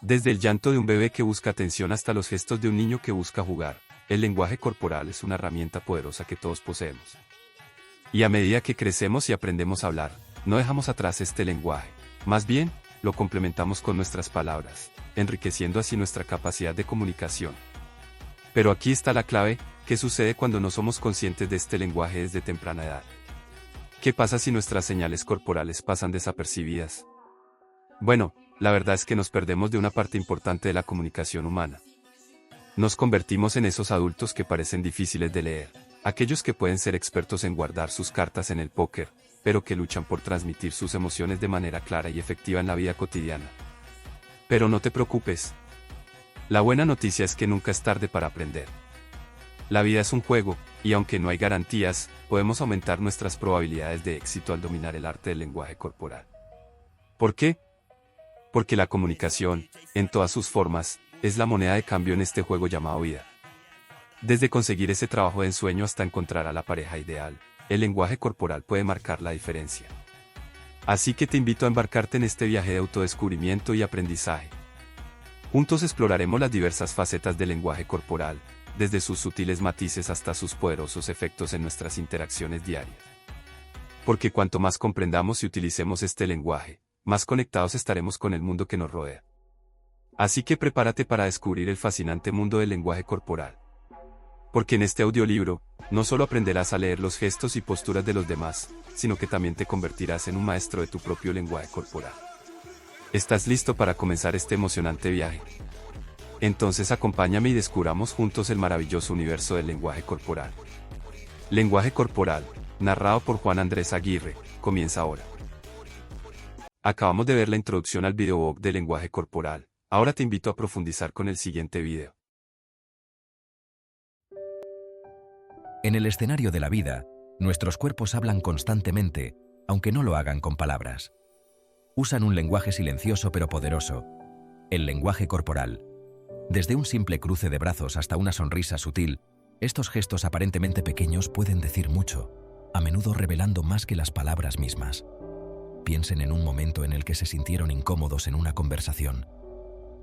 Desde el llanto de un bebé que busca atención hasta los gestos de un niño que busca jugar, el lenguaje corporal es una herramienta poderosa que todos poseemos. Y a medida que crecemos y aprendemos a hablar, no dejamos atrás este lenguaje. Más bien, lo complementamos con nuestras palabras, enriqueciendo así nuestra capacidad de comunicación. Pero aquí está la clave: ¿qué sucede cuando no somos conscientes de este lenguaje desde temprana edad? ¿Qué pasa si nuestras señales corporales pasan desapercibidas? Bueno, la verdad es que nos perdemos de una parte importante de la comunicación humana. Nos convertimos en esos adultos que parecen difíciles de leer, aquellos que pueden ser expertos en guardar sus cartas en el póker, pero que luchan por transmitir sus emociones de manera clara y efectiva en la vida cotidiana. Pero no te preocupes. La buena noticia es que nunca es tarde para aprender. La vida es un juego, y aunque no hay garantías, podemos aumentar nuestras probabilidades de éxito al dominar el arte del lenguaje corporal. ¿Por qué? Porque la comunicación, en todas sus formas, es la moneda de cambio en este juego llamado vida. Desde conseguir ese trabajo de ensueño hasta encontrar a la pareja ideal, el lenguaje corporal puede marcar la diferencia. Así que te invito a embarcarte en este viaje de autodescubrimiento y aprendizaje. Juntos exploraremos las diversas facetas del lenguaje corporal, desde sus sutiles matices hasta sus poderosos efectos en nuestras interacciones diarias. Porque cuanto más comprendamos y utilicemos este lenguaje, más conectados estaremos con el mundo que nos rodea. Así que prepárate para descubrir el fascinante mundo del lenguaje corporal. Porque en este audiolibro, no solo aprenderás a leer los gestos y posturas de los demás, sino que también te convertirás en un maestro de tu propio lenguaje corporal. ¿Estás listo para comenzar este emocionante viaje? Entonces acompáñame y descubramos juntos el maravilloso universo del lenguaje corporal. Lenguaje corporal, narrado por Juan Andrés Aguirre, comienza ahora. Acabamos de ver la introducción al videoblog de lenguaje corporal. Ahora te invito a profundizar con el siguiente video. En el escenario de la vida, nuestros cuerpos hablan constantemente, aunque no lo hagan con palabras. Usan un lenguaje silencioso pero poderoso, el lenguaje corporal. Desde un simple cruce de brazos hasta una sonrisa sutil, estos gestos aparentemente pequeños pueden decir mucho, a menudo revelando más que las palabras mismas. Piensen en un momento en el que se sintieron incómodos en una conversación.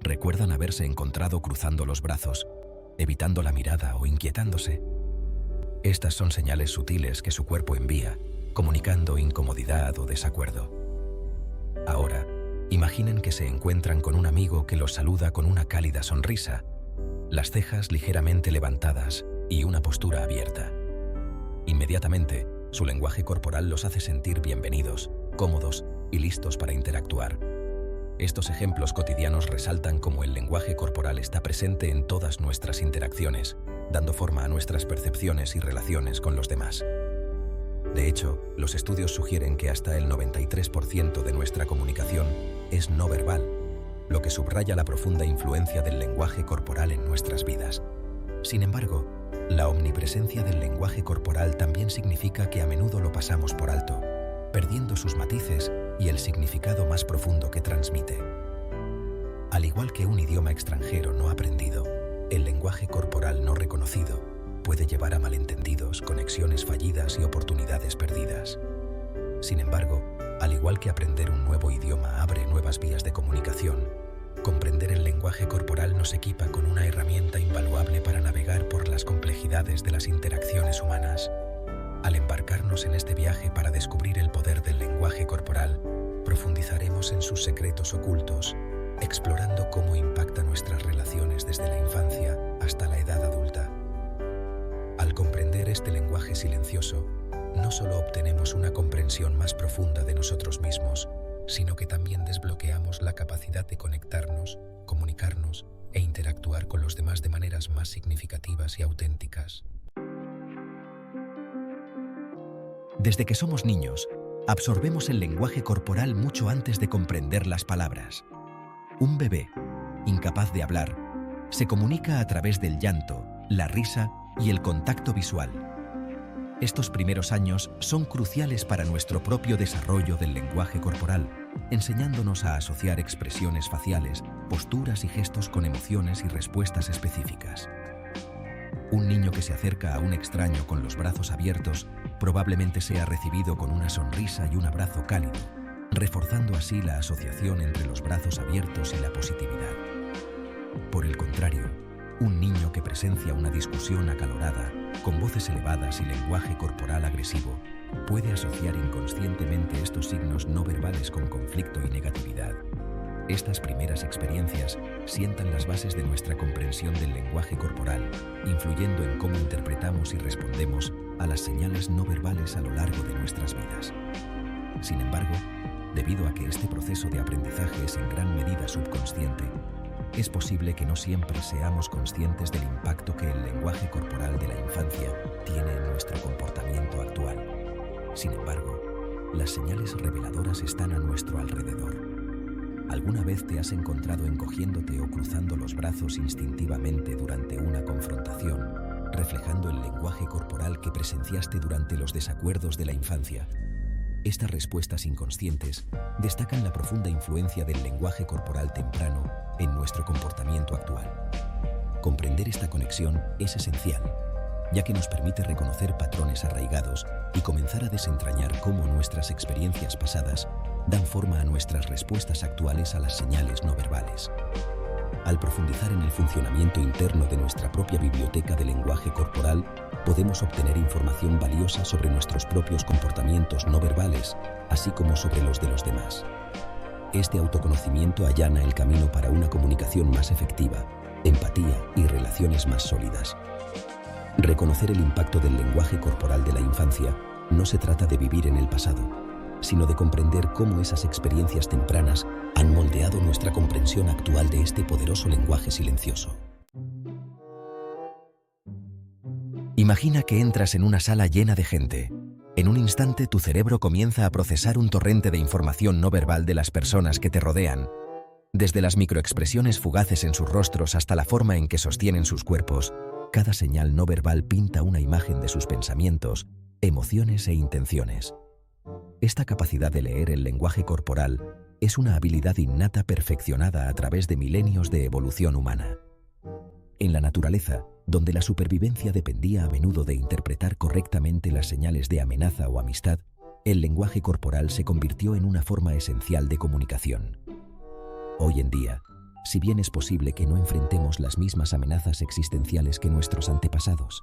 ¿Recuerdan haberse encontrado cruzando los brazos, evitando la mirada o inquietándose? Estas son señales sutiles que su cuerpo envía, comunicando incomodidad o desacuerdo. Ahora, imaginen que se encuentran con un amigo que los saluda con una cálida sonrisa, las cejas ligeramente levantadas y una postura abierta. Inmediatamente, su lenguaje corporal los hace sentir bienvenidos, cómodos y listos para interactuar. Estos ejemplos cotidianos resaltan cómo el lenguaje corporal está presente en todas nuestras interacciones, dando forma a nuestras percepciones y relaciones con los demás. De hecho, los estudios sugieren que hasta el 93% de nuestra comunicación es no verbal, lo que subraya la profunda influencia del lenguaje corporal en nuestras vidas. Sin embargo, la omnipresencia del lenguaje corporal también significa que a menudo lo pasamos por alto, perdiendo sus matices y el significado más profundo que transmite. Al igual que un idioma extranjero no aprendido, el lenguaje corporal no reconocido puede llevar a malentendidos, conexiones fallidas y oportunidades perdidas. Sin embargo, al igual que aprender un nuevo idioma abre nuevas vías de comunicación, comprender el lenguaje corporal nos equipa con una herramienta invaluable para navegar por las complejidades de las interacciones humanas. Al embarcarnos en este viaje para descubrir el poder del lenguaje corporal, profundizaremos en sus secretos ocultos, explorando cómo impacta nuestras relaciones desde la infancia hasta la edad adulta. Al comprender este lenguaje silencioso, no solo obtenemos una comprensión más profunda de nosotros mismos, sino que también desbloqueamos la capacidad de conectarnos, comunicarnos e interactuar con los demás de maneras más significativas y auténticas. Desde que somos niños, absorbemos el lenguaje corporal mucho antes de comprender las palabras. Un bebé, incapaz de hablar, se comunica a través del llanto, la risa y el contacto visual. Estos primeros años son cruciales para nuestro propio desarrollo del lenguaje corporal, enseñándonos a asociar expresiones faciales, posturas y gestos con emociones y respuestas específicas. Un niño que se acerca a un extraño con los brazos abiertos probablemente sea recibido con una sonrisa y un abrazo cálido, reforzando así la asociación entre los brazos abiertos y la positividad. contrario, un niño que presencia una discusión acalorada, con voces elevadas y lenguaje corporal agresivo, puede asociar inconscientemente estos signos no verbales con conflicto y negatividad. Estas primeras experiencias sientan las bases de nuestra comprensión del lenguaje corporal, influyendo en cómo interpretamos y respondemos a las señales no verbales a lo largo de nuestras vidas. Sin embargo, debido a que este proceso de aprendizaje es en gran medida subconsciente, es posible que no siempre seamos conscientes del impacto que el lenguaje corporal de la infancia tiene en nuestro comportamiento actual. Sin embargo, las señales reveladoras están a nuestro alrededor. ¿Alguna vez te has encontrado encogiéndote o cruzando los brazos instintivamente durante una confrontación, reflejando el lenguaje corporal que presenciaste durante los desacuerdos de la infancia? Estas respuestas inconscientes destacan la profunda influencia del lenguaje corporal temprano en nuestro comportamiento actual. Comprender esta conexión es esencial, ya que nos permite reconocer patrones arraigados y comenzar a desentrañar cómo nuestras experiencias pasadas dan forma a nuestras respuestas actuales a las señales no verbales. Al profundizar en el funcionamiento interno de nuestra propia biblioteca de lenguaje corporal, podemos obtener información valiosa sobre nuestros propios comportamientos no verbales, así como sobre los de los demás. Este autoconocimiento allana el camino para una comunicación más efectiva, empatía y relaciones más sólidas. Reconocer el impacto del lenguaje corporal de la infancia no se trata de vivir en el pasado, sino de comprender cómo esas experiencias tempranas han moldeado nuestra comprensión actual de este poderoso lenguaje silencioso. Imagina que entras en una sala llena de gente. En un instante tu cerebro comienza a procesar un torrente de información no verbal de las personas que te rodean. Desde las microexpresiones fugaces en sus rostros hasta la forma en que sostienen sus cuerpos, cada señal no verbal pinta una imagen de sus pensamientos, emociones e intenciones. Esta capacidad de leer el lenguaje corporal es una habilidad innata perfeccionada a través de milenios de evolución humana. En la naturaleza, donde la supervivencia dependía a menudo de interpretar correctamente las señales de amenaza o amistad, el lenguaje corporal se convirtió en una forma esencial de comunicación. Hoy en día, si bien es posible que no enfrentemos las mismas amenazas existenciales que nuestros antepasados,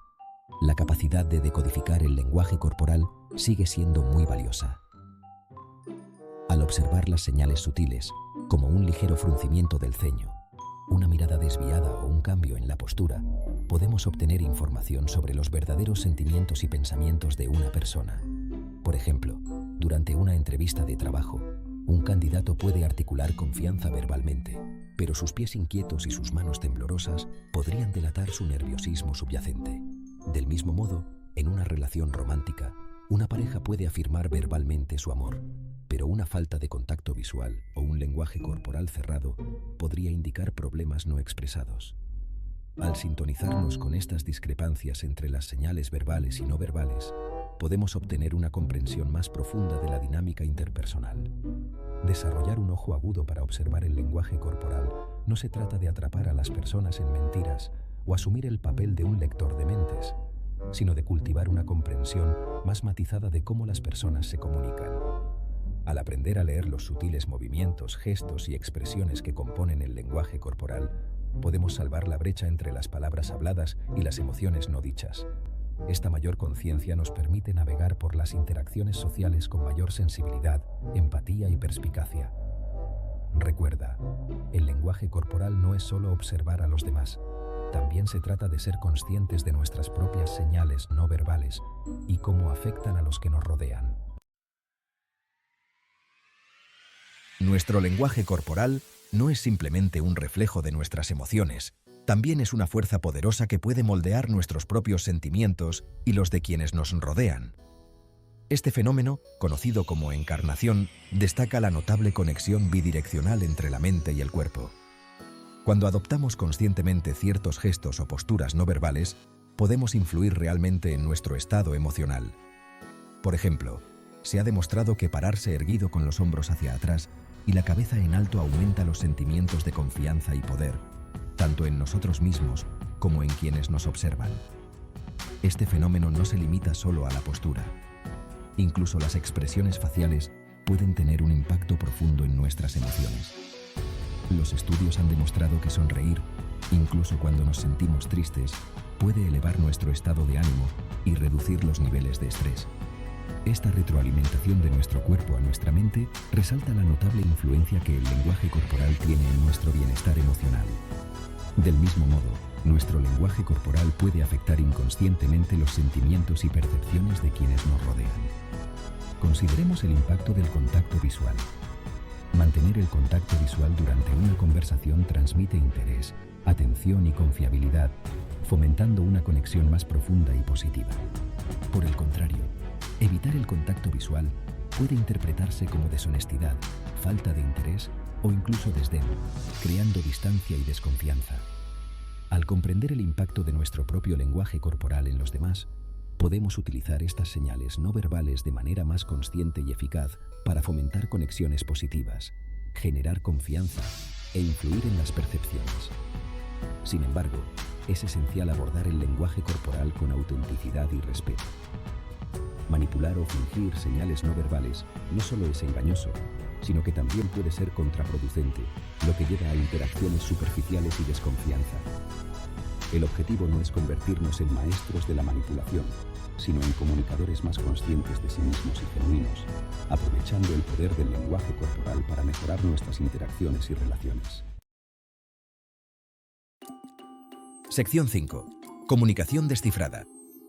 la capacidad de decodificar el lenguaje corporal sigue siendo muy valiosa. Al observar las señales sutiles, como un ligero fruncimiento del ceño, una mirada desviada o un cambio en la postura, podemos obtener información sobre los verdaderos sentimientos y pensamientos de una persona. Por ejemplo, durante una entrevista de trabajo, un candidato puede articular confianza verbalmente, pero sus pies inquietos y sus manos temblorosas podrían delatar su nerviosismo subyacente. Del mismo modo, en una relación romántica, una pareja puede afirmar verbalmente su amor, pero una falta de contacto visual o un lenguaje corporal cerrado podría indicar problemas no expresados. Al sintonizarnos con estas discrepancias entre las señales verbales y no verbales, podemos obtener una comprensión más profunda de la dinámica interpersonal. Desarrollar un ojo agudo para observar el lenguaje corporal no se trata de atrapar a las personas en mentiras o asumir el papel de un lector de mentes, sino de cultivar una comprensión más matizada de cómo las personas se comunican. Al aprender a leer los sutiles movimientos, gestos y expresiones que componen el lenguaje corporal, podemos salvar la brecha entre las palabras habladas y las emociones no dichas. Esta mayor conciencia nos permite navegar por las interacciones sociales con mayor sensibilidad, empatía y perspicacia. Recuerda, el lenguaje corporal no es solo observar a los demás. También se trata de ser conscientes de nuestras propias señales no verbales y cómo afectan a los que nos rodean. Nuestro lenguaje corporal no es simplemente un reflejo de nuestras emociones, también es una fuerza poderosa que puede moldear nuestros propios sentimientos y los de quienes nos rodean. Este fenómeno, conocido como encarnación, destaca la notable conexión bidireccional entre la mente y el cuerpo. Cuando adoptamos conscientemente ciertos gestos o posturas no verbales, podemos influir realmente en nuestro estado emocional. Por ejemplo, se ha demostrado que pararse erguido con los hombros hacia atrás y la cabeza en alto aumenta los sentimientos de confianza y poder, tanto en nosotros mismos como en quienes nos observan. Este fenómeno no se limita solo a la postura. Incluso las expresiones faciales pueden tener un impacto profundo en nuestras emociones. Los estudios han demostrado que sonreír, Incluso cuando nos sentimos tristes, puede elevar nuestro estado de ánimo y reducir los niveles de estrés. Esta retroalimentación de nuestro cuerpo a nuestra mente resalta la notable influencia que el lenguaje corporal tiene en nuestro bienestar emocional. Del mismo modo, nuestro lenguaje corporal puede afectar inconscientemente los sentimientos y percepciones de quienes nos rodean. Consideremos el impacto del contacto visual. Mantener el contacto visual durante una conversación transmite interés, atención y confiabilidad, fomentando una conexión más profunda y positiva. Por el contrario, evitar el contacto visual puede interpretarse como deshonestidad, falta de interés o incluso desdén, creando distancia y desconfianza. Al comprender el impacto de nuestro propio lenguaje corporal en los demás, podemos utilizar estas señales no verbales de manera más consciente y eficaz para fomentar conexiones positivas, generar confianza e influir en las percepciones. Sin embargo, es esencial abordar el lenguaje corporal con autenticidad y respeto. Manipular o fingir señales no verbales no solo es engañoso, sino que también puede ser contraproducente, lo que lleva a interacciones superficiales y desconfianza. El objetivo no es convertirnos en maestros de la manipulación, sino en comunicadores más conscientes de sí mismos y genuinos, aprovechando el poder del lenguaje corporal para mejorar nuestras interacciones y relaciones. Sección 5. Comunicación descifrada.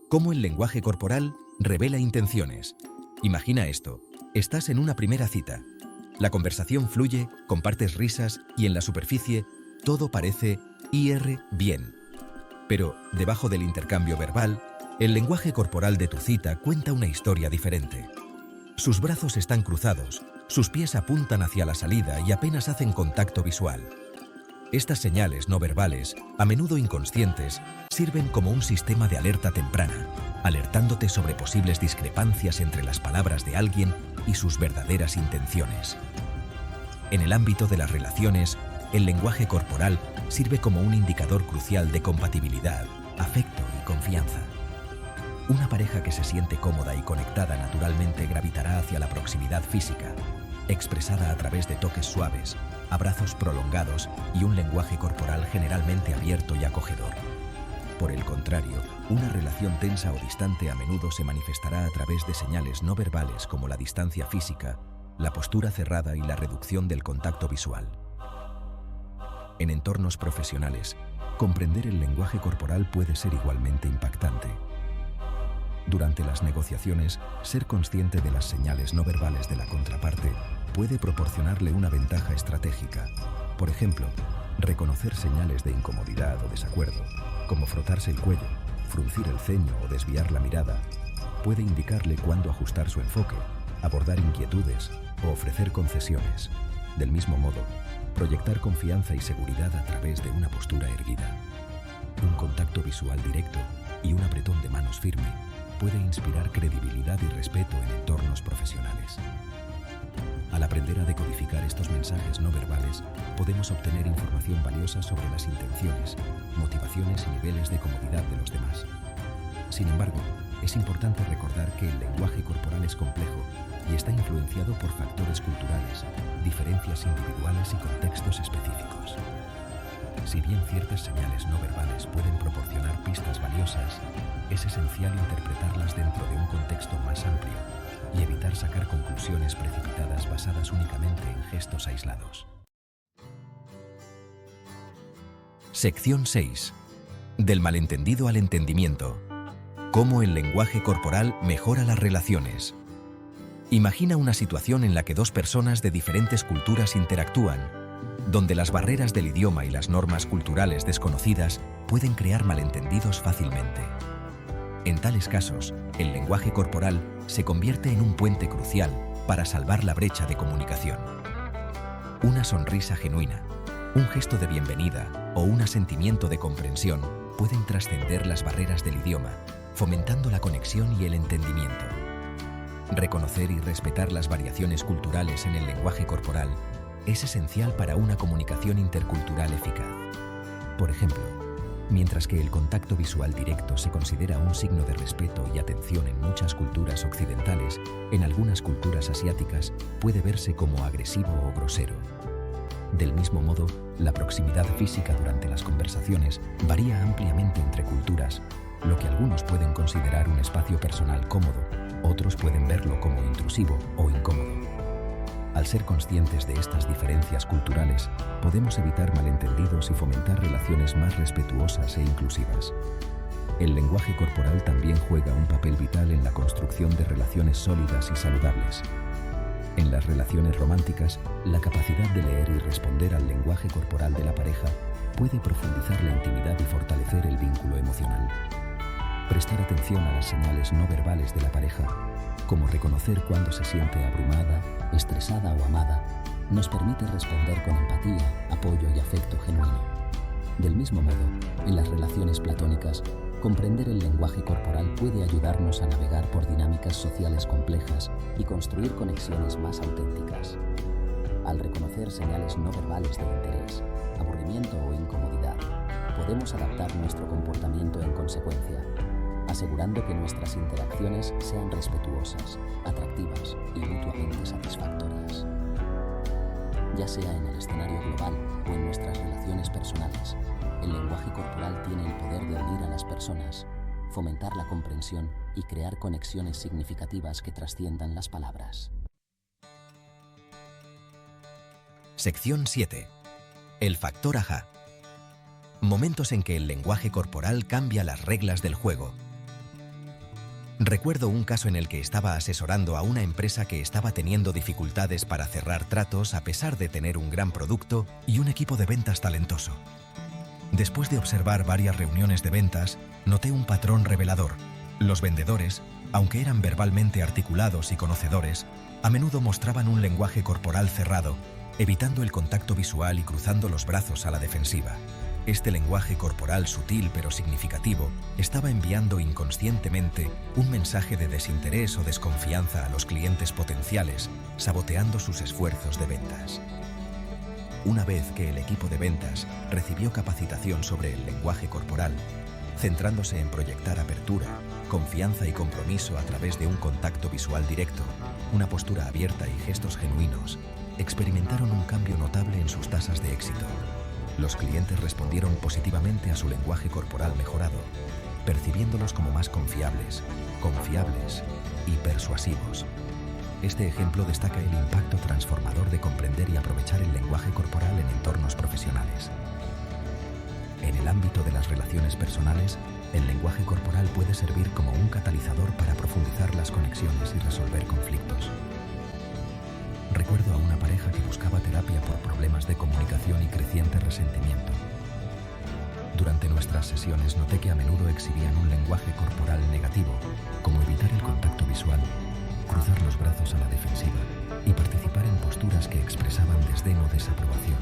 Cómo el lenguaje corporal revela intenciones. Imagina esto. Estás en una primera cita. La conversación fluye, compartes risas y en la superficie todo parece ir bien. Pero, debajo del intercambio verbal, el lenguaje corporal de tu cita cuenta una historia diferente. Sus brazos están cruzados, sus pies apuntan hacia la salida y apenas hacen contacto visual. Estas señales no verbales, a menudo inconscientes, sirven como un sistema de alerta temprana, alertándote sobre posibles discrepancias entre las palabras de alguien y sus verdaderas intenciones. En el ámbito de las relaciones, el lenguaje corporal sirve como un indicador crucial de compatibilidad, afecto y confianza. Una pareja que se siente cómoda y conectada naturalmente gravitará hacia la proximidad física, expresada a través de toques suaves, abrazos prolongados y un lenguaje corporal generalmente abierto y acogedor. Por el contrario, una relación tensa o distante a menudo se manifestará a través de señales no verbales como la distancia física, la postura cerrada y la reducción del contacto visual. En entornos profesionales, comprender el lenguaje corporal puede ser igualmente impactante. Durante las negociaciones, ser consciente de las señales no verbales de la contraparte puede proporcionarle una ventaja estratégica. Por ejemplo, reconocer señales de incomodidad o desacuerdo, como frotarse el cuello, fruncir el ceño o desviar la mirada, puede indicarle cuándo ajustar su enfoque, abordar inquietudes o ofrecer concesiones. Del mismo modo, proyectar confianza y seguridad a través de una postura erguida, un contacto visual directo y un apretón de manos firme puede inspirar credibilidad y respeto en entornos profesionales. Al aprender a decodificar estos mensajes no verbales, podemos obtener información valiosa sobre las intenciones, motivaciones y niveles de comodidad de los demás. Sin embargo, es importante recordar que el lenguaje corporal es complejo y está influenciado por factores culturales, diferencias individuales y contextos específicos. Si bien ciertas señales no verbales pueden proporcionar pistas valiosas, es esencial interpretarlas dentro de un contexto más amplio y evitar sacar conclusiones precipitadas basadas únicamente en gestos aislados. Sección 6. Del malentendido al entendimiento. Cómo el lenguaje corporal mejora las relaciones. Imagina una situación en la que dos personas de diferentes culturas interactúan, donde las barreras del idioma y las normas culturales desconocidas pueden crear malentendidos fácilmente. En tales casos, el lenguaje corporal se convierte en un puente crucial para salvar la brecha de comunicación. Una sonrisa genuina, un gesto de bienvenida o un asentimiento de comprensión pueden trascender las barreras del idioma, fomentando la conexión y el entendimiento. Reconocer y respetar las variaciones culturales en el lenguaje corporal es esencial para una comunicación intercultural eficaz. Por ejemplo, mientras que el contacto visual directo se considera un signo de respeto y atención en muchas culturas occidentales, en algunas culturas asiáticas puede verse como agresivo o grosero. Del mismo modo, la proximidad física durante las conversaciones varía ampliamente entre culturas, lo que algunos pueden considerar un espacio personal cómodo, otros pueden verlo como intrusivo o incómodo. Al ser conscientes de estas diferencias culturales, podemos evitar malentendidos y fomentar relaciones más respetuosas e inclusivas. El lenguaje corporal también juega un papel vital en la construcción de relaciones sólidas y saludables. En las relaciones románticas, la capacidad de leer y responder al lenguaje corporal de la pareja puede profundizar la intimidad y fortalecer el vínculo emocional. Prestar atención a las señales no verbales de la pareja, como reconocer cuando se siente abrumada, estresada o amada, nos permite responder con empatía, apoyo y afecto genuino. Del mismo modo, en las relaciones platónicas, comprender el lenguaje corporal puede ayudarnos a navegar por dinámicas sociales complejas y construir conexiones más auténticas. Al reconocer señales no verbales de interés, aburrimiento o incomodidad, podemos adaptar nuestro comportamiento en consecuencia, asegurando que nuestras interacciones sean respetuosas, atractivas y mutuamente satisfactorias. Ya sea en el escenario global o en nuestras relaciones personales, el lenguaje corporal tiene el poder de unir a las personas, fomentar la comprensión y crear conexiones significativas que trasciendan las palabras. Sección 7. El factor AHA. Momentos en que el lenguaje corporal cambia las reglas del juego. Recuerdo un caso en el que estaba asesorando a una empresa que estaba teniendo dificultades para cerrar tratos a pesar de tener un gran producto y un equipo de ventas talentoso. Después de observar varias reuniones de ventas, noté un patrón revelador. Los vendedores, aunque eran verbalmente articulados y conocedores, a menudo mostraban un lenguaje corporal cerrado, evitando el contacto visual y cruzando los brazos a la defensiva. Este lenguaje corporal sutil pero significativo estaba enviando inconscientemente un mensaje de desinterés o desconfianza a los clientes potenciales, saboteando sus esfuerzos de ventas. Una vez que el equipo de ventas recibió capacitación sobre el lenguaje corporal, centrándose en proyectar apertura, confianza y compromiso a través de un contacto visual directo, una postura abierta y gestos genuinos, experimentaron un cambio notable en sus tasas de éxito. Los clientes respondieron positivamente a su lenguaje corporal mejorado, percibiéndolos como más confiables y persuasivos. Este ejemplo destaca el impacto transformador de comprender y aprovechar el lenguaje corporal en entornos profesionales. En el ámbito de las relaciones personales, el lenguaje corporal puede servir como un catalizador para profundizar las conexiones y resolver conflictos. Recuerdo a una pareja que buscaba terapia por problemas de comunicación y creciente resentimiento. Durante nuestras sesiones noté que a menudo exhibían un lenguaje corporal negativo, como evitar el contacto visual, cruzar los brazos a la defensiva y participar en posturas que expresaban desdén o desaprobación.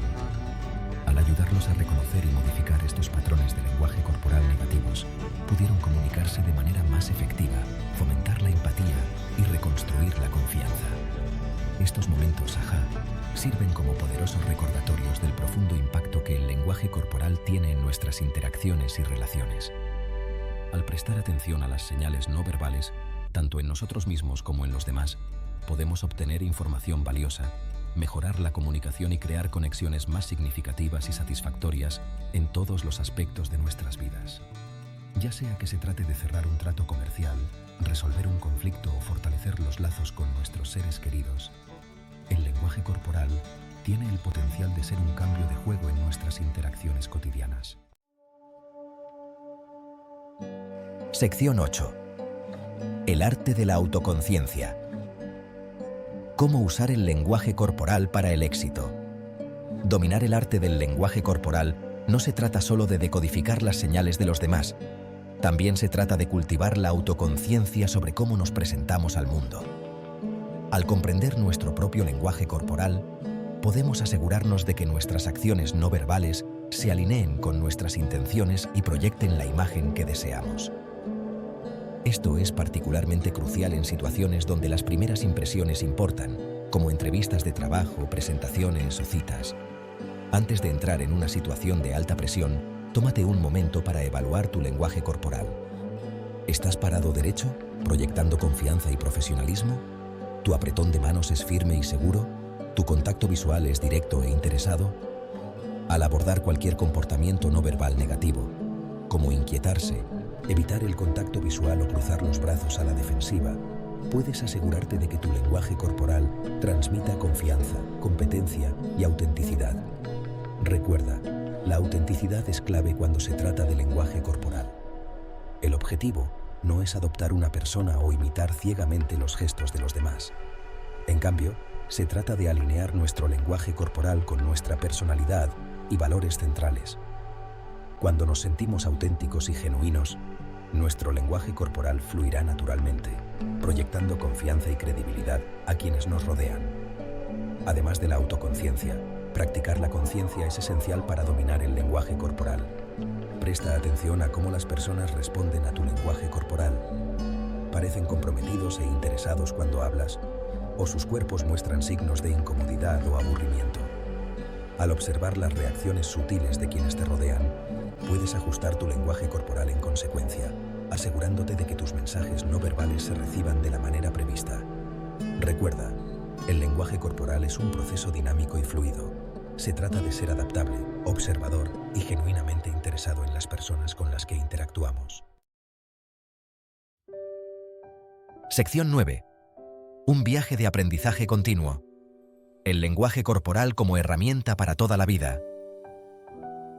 Al ayudarlos a reconocer y modificar estos patrones de lenguaje corporal negativos, pudieron comunicarse de manera más efectiva, fomentar la empatía y reconstruir la confianza. Estos momentos AHA sirven como poderosos recordatorios del profundo impacto que el lenguaje corporal tiene en nuestras interacciones y relaciones. Al prestar atención a las señales no verbales, tanto en nosotros mismos como en los demás, podemos obtener información valiosa, mejorar la comunicación y crear conexiones más significativas y satisfactorias en todos los aspectos de nuestras vidas. Ya sea que se trate de cerrar un trato comercial, resolver un conflicto o fortalecer los lazos con nuestros seres queridos, el lenguaje corporal tiene el potencial de ser un cambio de juego en nuestras interacciones cotidianas. Sección 8. El arte de la autoconciencia. ¿Cómo usar el lenguaje corporal para el éxito? Dominar el arte del lenguaje corporal no se trata solo de decodificar las señales de los demás, también se trata de cultivar la autoconciencia sobre cómo nos presentamos al mundo. Al comprender nuestro propio lenguaje corporal, podemos asegurarnos de que nuestras acciones no verbales se alineen con nuestras intenciones y proyecten la imagen que deseamos. Esto es particularmente crucial en situaciones donde las primeras impresiones importan, como entrevistas de trabajo, presentaciones o citas. Antes de entrar en una situación de alta presión, tómate un momento para evaluar tu lenguaje corporal. ¿Estás parado derecho, proyectando confianza y profesionalismo? ¿Tu apretón de manos es firme y seguro? ¿Tu contacto visual es directo e interesado? Al abordar cualquier comportamiento no verbal negativo, como inquietarse, evitar el contacto visual o cruzar los brazos a la defensiva, puedes asegurarte de que tu lenguaje corporal transmita confianza, competencia y autenticidad. Recuerda, la autenticidad es clave cuando se trata de lenguaje corporal. El objetivo no es adoptar una persona o imitar ciegamente los gestos de los demás. En cambio, se trata de alinear nuestro lenguaje corporal con nuestra personalidad y valores centrales. Cuando nos sentimos auténticos y genuinos, nuestro lenguaje corporal fluirá naturalmente, proyectando confianza y credibilidad a quienes nos rodean. Además de la autoconciencia, practicar la conciencia es esencial para dominar el lenguaje corporal. Presta atención a cómo las personas responden a tu lenguaje corporal. Parecen comprometidos e interesados cuando hablas, o sus cuerpos muestran signos de incomodidad o aburrimiento. Al observar las reacciones sutiles de quienes te rodean, puedes ajustar tu lenguaje corporal en consecuencia, asegurándote de que tus mensajes no verbales se reciban de la manera prevista. Recuerda, el lenguaje corporal es un proceso dinámico y fluido. Se trata de ser adaptable, observador y genuinamente interesado en las personas con las que interactuamos. Sección 9. Un viaje de aprendizaje continuo. El lenguaje corporal como herramienta para toda la vida.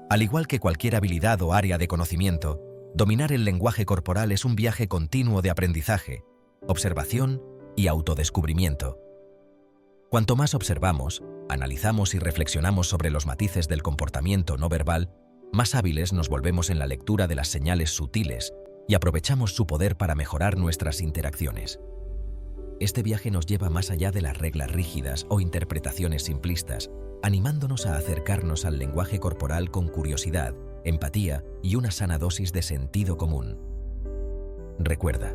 Al igual que cualquier habilidad o área de conocimiento, dominar el lenguaje corporal es un viaje continuo de aprendizaje, observación y autodescubrimiento. Cuanto más observamos, analizamos y reflexionamos sobre los matices del comportamiento no verbal, más hábiles nos volvemos en la lectura de las señales sutiles y aprovechamos su poder para mejorar nuestras interacciones. Este viaje nos lleva más allá de las reglas rígidas o interpretaciones simplistas, animándonos a acercarnos al lenguaje corporal con curiosidad, empatía y una sana dosis de sentido común. Recuerda,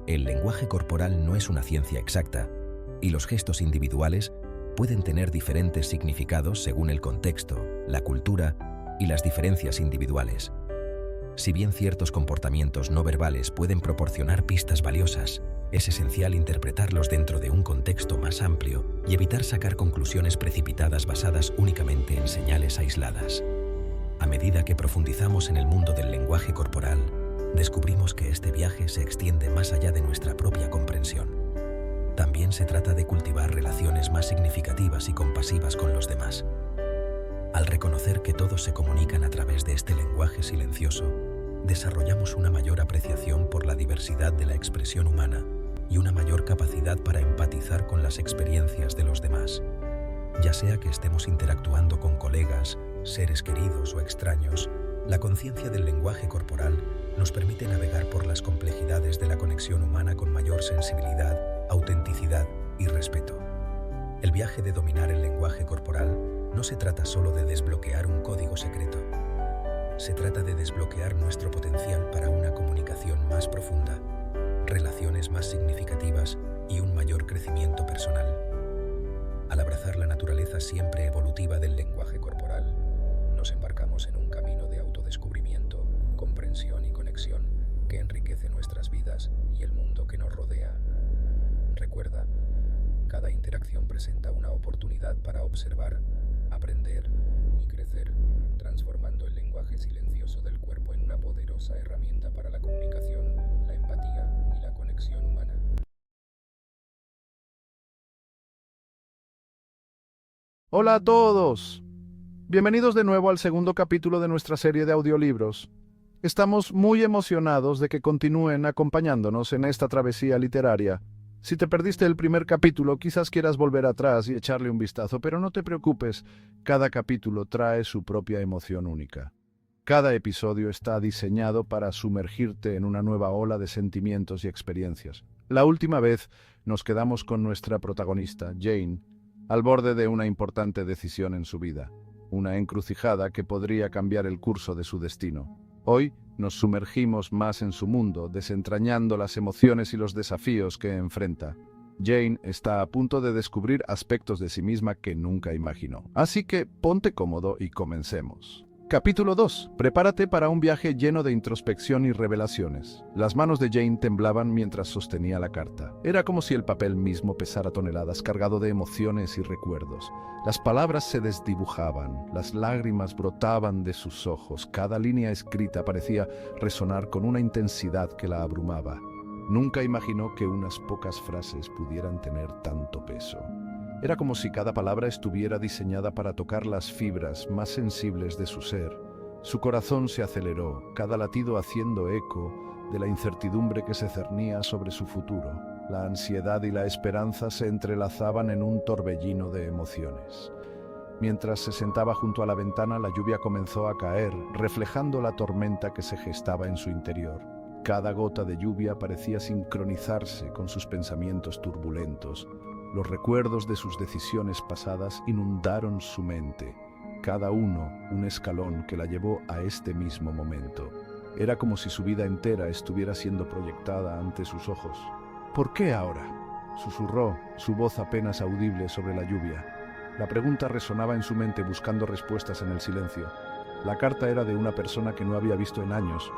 el lenguaje corporal no es una ciencia exacta, y los gestos individuales pueden tener diferentes significados según el contexto, la cultura y las diferencias individuales. Si bien ciertos comportamientos no verbales pueden proporcionar pistas valiosas, es esencial interpretarlos dentro de un contexto más amplio y evitar sacar conclusiones precipitadas basadas únicamente en señales aisladas. A medida que profundizamos en el mundo del lenguaje corporal, descubrimos que este viaje se extiende más allá de nuestra propia comprensión. También se trata de cultivar relaciones más significativas y compasivas con los demás. Al reconocer que todos se comunican a través de este lenguaje silencioso, desarrollamos una mayor apreciación por la diversidad de la expresión humana y una mayor capacidad para empatizar con las experiencias de los demás. Ya sea que estemos interactuando con colegas, seres queridos o extraños, la conciencia del lenguaje corporal nos permite navegar por las complejidades de la conexión humana con mayor sensibilidad, autenticidad y respeto. El viaje de dominar el lenguaje corporal no se trata solo de desbloquear un código secreto. Se trata de desbloquear nuestro potencial para una comunicación más profunda, relaciones más significativas y un mayor crecimiento personal. Al abrazar la naturaleza siempre evolutiva del lenguaje corporal, nos embarcamos en un camino de autodescubrimiento, comprensión y conexión que enriquece nuestras vidas y el mundo que nos rodea. Recuerda, cada interacción presenta una oportunidad para observar, aprender y crecer, transformando el lenguaje silencioso del cuerpo en una poderosa herramienta para la comunicación, la empatía y la conexión humana. Hola a todos. Bienvenidos de nuevo al segundo capítulo de nuestra serie de audiolibros. Estamos muy emocionados de que continúen acompañándonos en esta travesía literaria. Si te perdiste el primer capítulo, quizás quieras volver atrás y echarle un vistazo, pero no te preocupes, cada capítulo trae su propia emoción única. Cada episodio está diseñado para sumergirte en una nueva ola de sentimientos y experiencias. La última vez nos quedamos con nuestra protagonista, Jane, al borde de una importante decisión en su vida, una encrucijada que podría cambiar el curso de su destino. Hoy nos sumergimos más en su mundo, desentrañando las emociones y los desafíos que enfrenta. Jane está a punto de descubrir aspectos de sí misma que nunca imaginó. Así que ponte cómodo y comencemos. Capítulo 2. Prepárate para un viaje lleno de introspección y revelaciones. Las manos de Jane temblaban mientras sostenía la carta. Era como si el papel mismo pesara toneladas, cargado de emociones y recuerdos. Las palabras se desdibujaban, las lágrimas brotaban de sus ojos. Cada línea escrita parecía resonar con una intensidad que la abrumaba. Nunca imaginó que unas pocas frases pudieran tener tanto peso. Era como si cada palabra estuviera diseñada para tocar las fibras más sensibles de su ser. Su corazón se aceleró, cada latido haciendo eco de la incertidumbre que se cernía sobre su futuro. La ansiedad y la esperanza se entrelazaban en un torbellino de emociones. Mientras se sentaba junto a la ventana, la lluvia comenzó a caer, reflejando la tormenta que se gestaba en su interior. Cada gota de lluvia parecía sincronizarse con sus pensamientos turbulentos. Los recuerdos de sus decisiones pasadas inundaron su mente, cada uno un escalón que la llevó a este mismo momento. Era como si su vida entera estuviera siendo proyectada ante sus ojos. ¿Por qué ahora?, susurró, su voz apenas audible sobre la lluvia. La pregunta resonaba en su mente buscando respuestas en el silencio. La carta era de una persona que no había visto en años,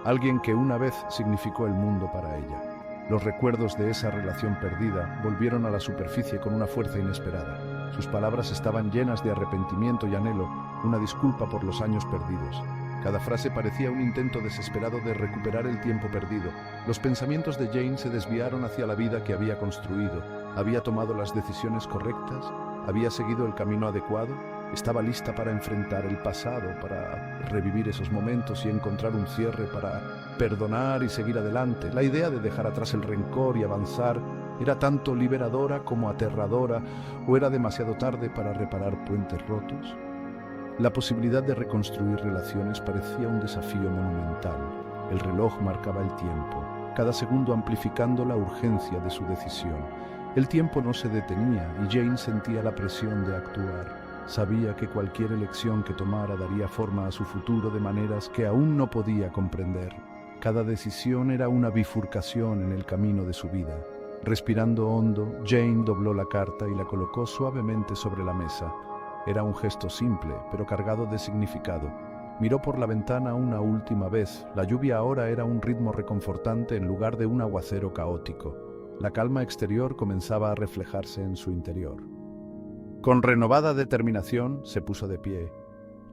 alguien que una vez significó el mundo para ella. Los recuerdos de esa relación perdida volvieron a la superficie con una fuerza inesperada. Sus palabras estaban llenas de arrepentimiento y anhelo, una disculpa por los años perdidos. Cada frase parecía un intento desesperado de recuperar el tiempo perdido. Los pensamientos de Jane se desviaron hacia la vida que había construido. Había tomado las decisiones correctas, había seguido el camino adecuado, estaba lista para enfrentar el pasado, para revivir esos momentos y encontrar un cierre, para perdonar y seguir adelante. La idea de dejar atrás el rencor y avanzar era tanto liberadora como aterradora, o era demasiado tarde para reparar puentes rotos. La posibilidad de reconstruir relaciones parecía un desafío monumental. El reloj marcaba el tiempo, cada segundo amplificando la urgencia de su decisión. El tiempo no se detenía y Jane sentía la presión de actuar. Sabía que cualquier elección que tomara daría forma a su futuro de maneras que aún no podía comprender. Cada decisión era una bifurcación en el camino de su vida. Respirando hondo, Jane dobló la carta y la colocó suavemente sobre la mesa. Era un gesto simple, pero cargado de significado. Miró por la ventana una última vez. La lluvia ahora era un ritmo reconfortante en lugar de un aguacero caótico. La calma exterior comenzaba a reflejarse en su interior. Con renovada determinación, se puso de pie,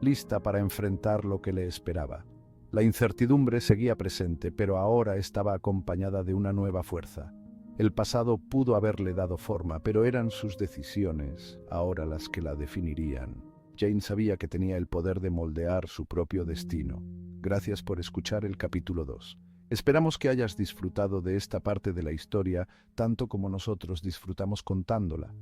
lista para enfrentar lo que le esperaba. La incertidumbre seguía presente, pero ahora estaba acompañada de una nueva fuerza. El pasado pudo haberle dado forma, pero eran sus decisiones ahora las que la definirían. Jane sabía que tenía el poder de moldear su propio destino. Gracias por escuchar el capítulo 2. Esperamos que hayas disfrutado de esta parte de la historia tanto como nosotros disfrutamos contándola.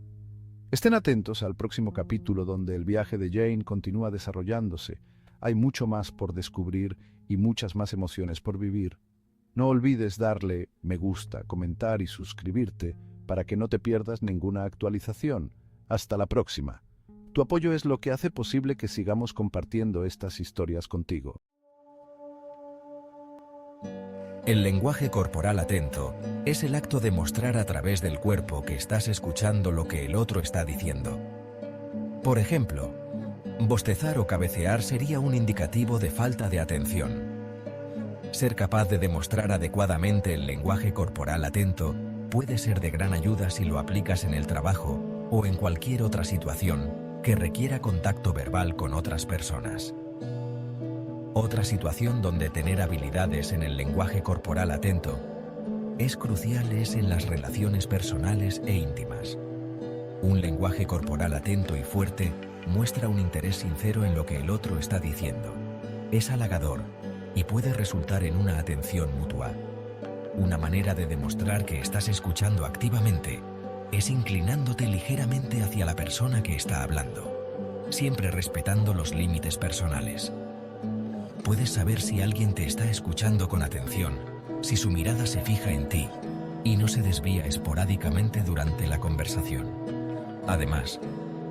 Estén atentos al próximo capítulo donde el viaje de Jane continúa desarrollándose. Hay mucho más por descubrir y muchas más emociones por vivir. No olvides darle me gusta, comentar y suscribirte para que no te pierdas ninguna actualización. Hasta la próxima. Tu apoyo es lo que hace posible que sigamos compartiendo estas historias contigo. El lenguaje corporal atento es el acto de mostrar a través del cuerpo que estás escuchando lo que el otro está diciendo. Por ejemplo, bostezar o cabecear sería un indicativo de falta de atención. Ser capaz de demostrar adecuadamente el lenguaje corporal atento puede ser de gran ayuda si lo aplicas en el trabajo o en cualquier otra situación que requiera contacto verbal con otras personas. Otra situación donde tener habilidades en el lenguaje corporal atento es crucial es en las relaciones personales e íntimas. Un lenguaje corporal atento y fuerte muestra un interés sincero en lo que el otro está diciendo. Es halagador y puede resultar en una atención mutua. Una manera de demostrar que estás escuchando activamente es inclinándote ligeramente hacia la persona que está hablando, siempre respetando los límites personales. Puedes saber si alguien te está escuchando con atención, si su mirada se fija en ti y no se desvía esporádicamente durante la conversación. Además,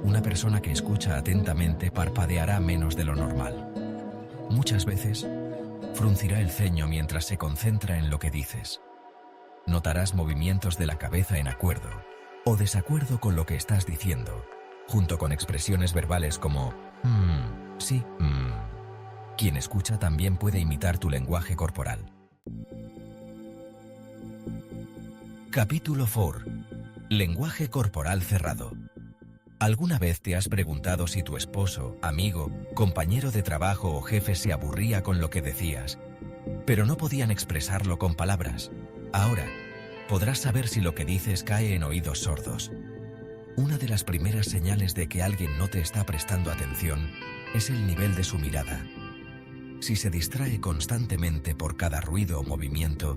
una persona que escucha atentamente parpadeará menos de lo normal. Muchas veces, fruncirá el ceño mientras se concentra en lo que dices. Notarás movimientos de la cabeza en acuerdo o desacuerdo con lo que estás diciendo, junto con expresiones verbales como sí, Quien escucha también puede imitar tu lenguaje corporal. Capítulo 4. Lenguaje corporal cerrado. ¿Alguna vez te has preguntado si tu esposo, amigo, compañero de trabajo o jefe se aburría con lo que decías, pero no podían expresarlo con palabras? Ahora, podrás saber si lo que dices cae en oídos sordos. Una de las primeras señales de que alguien no te está prestando atención es el nivel de su mirada. Si se distrae constantemente por cada ruido o movimiento,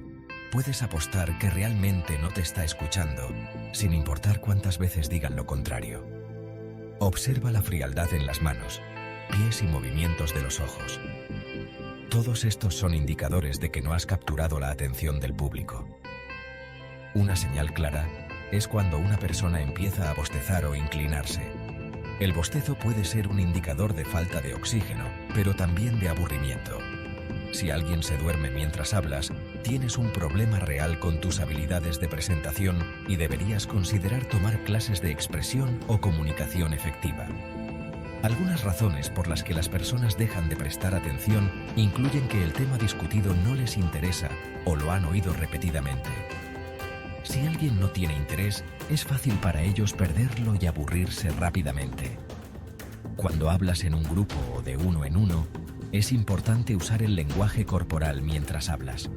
puedes apostar que realmente no te está escuchando, sin importar cuántas veces digan lo contrario. Observa la frialdad en las manos, pies y movimientos de los ojos. Todos estos son indicadores de que no has capturado la atención del público. Una señal clara es cuando una persona empieza a bostezar o inclinarse. El bostezo puede ser un indicador de falta de oxígeno, pero también de aburrimiento. Si alguien se duerme mientras hablas, tienes un problema real con tus habilidades de presentación y deberías considerar tomar clases de expresión o comunicación efectiva. Algunas razones por las que las personas dejan de prestar atención incluyen que el tema discutido no les interesa o lo han oído repetidamente. Si alguien no tiene interés, es fácil para ellos perderlo y aburrirse rápidamente. Cuando hablas en un grupo o de uno en uno, es importante usar el lenguaje corporal mientras hablas.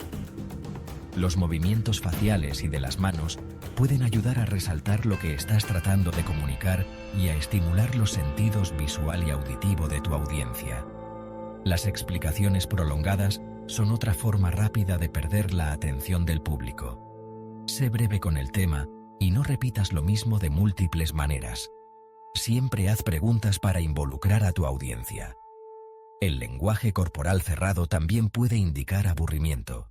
Los movimientos faciales y de las manos pueden ayudar a resaltar lo que estás tratando de comunicar y a estimular los sentidos visual y auditivo de tu audiencia. Las explicaciones prolongadas son otra forma rápida de perder la atención del público. Sé breve con el tema y no repitas lo mismo de múltiples maneras. Siempre haz preguntas para involucrar a tu audiencia. El lenguaje corporal cerrado también puede indicar aburrimiento.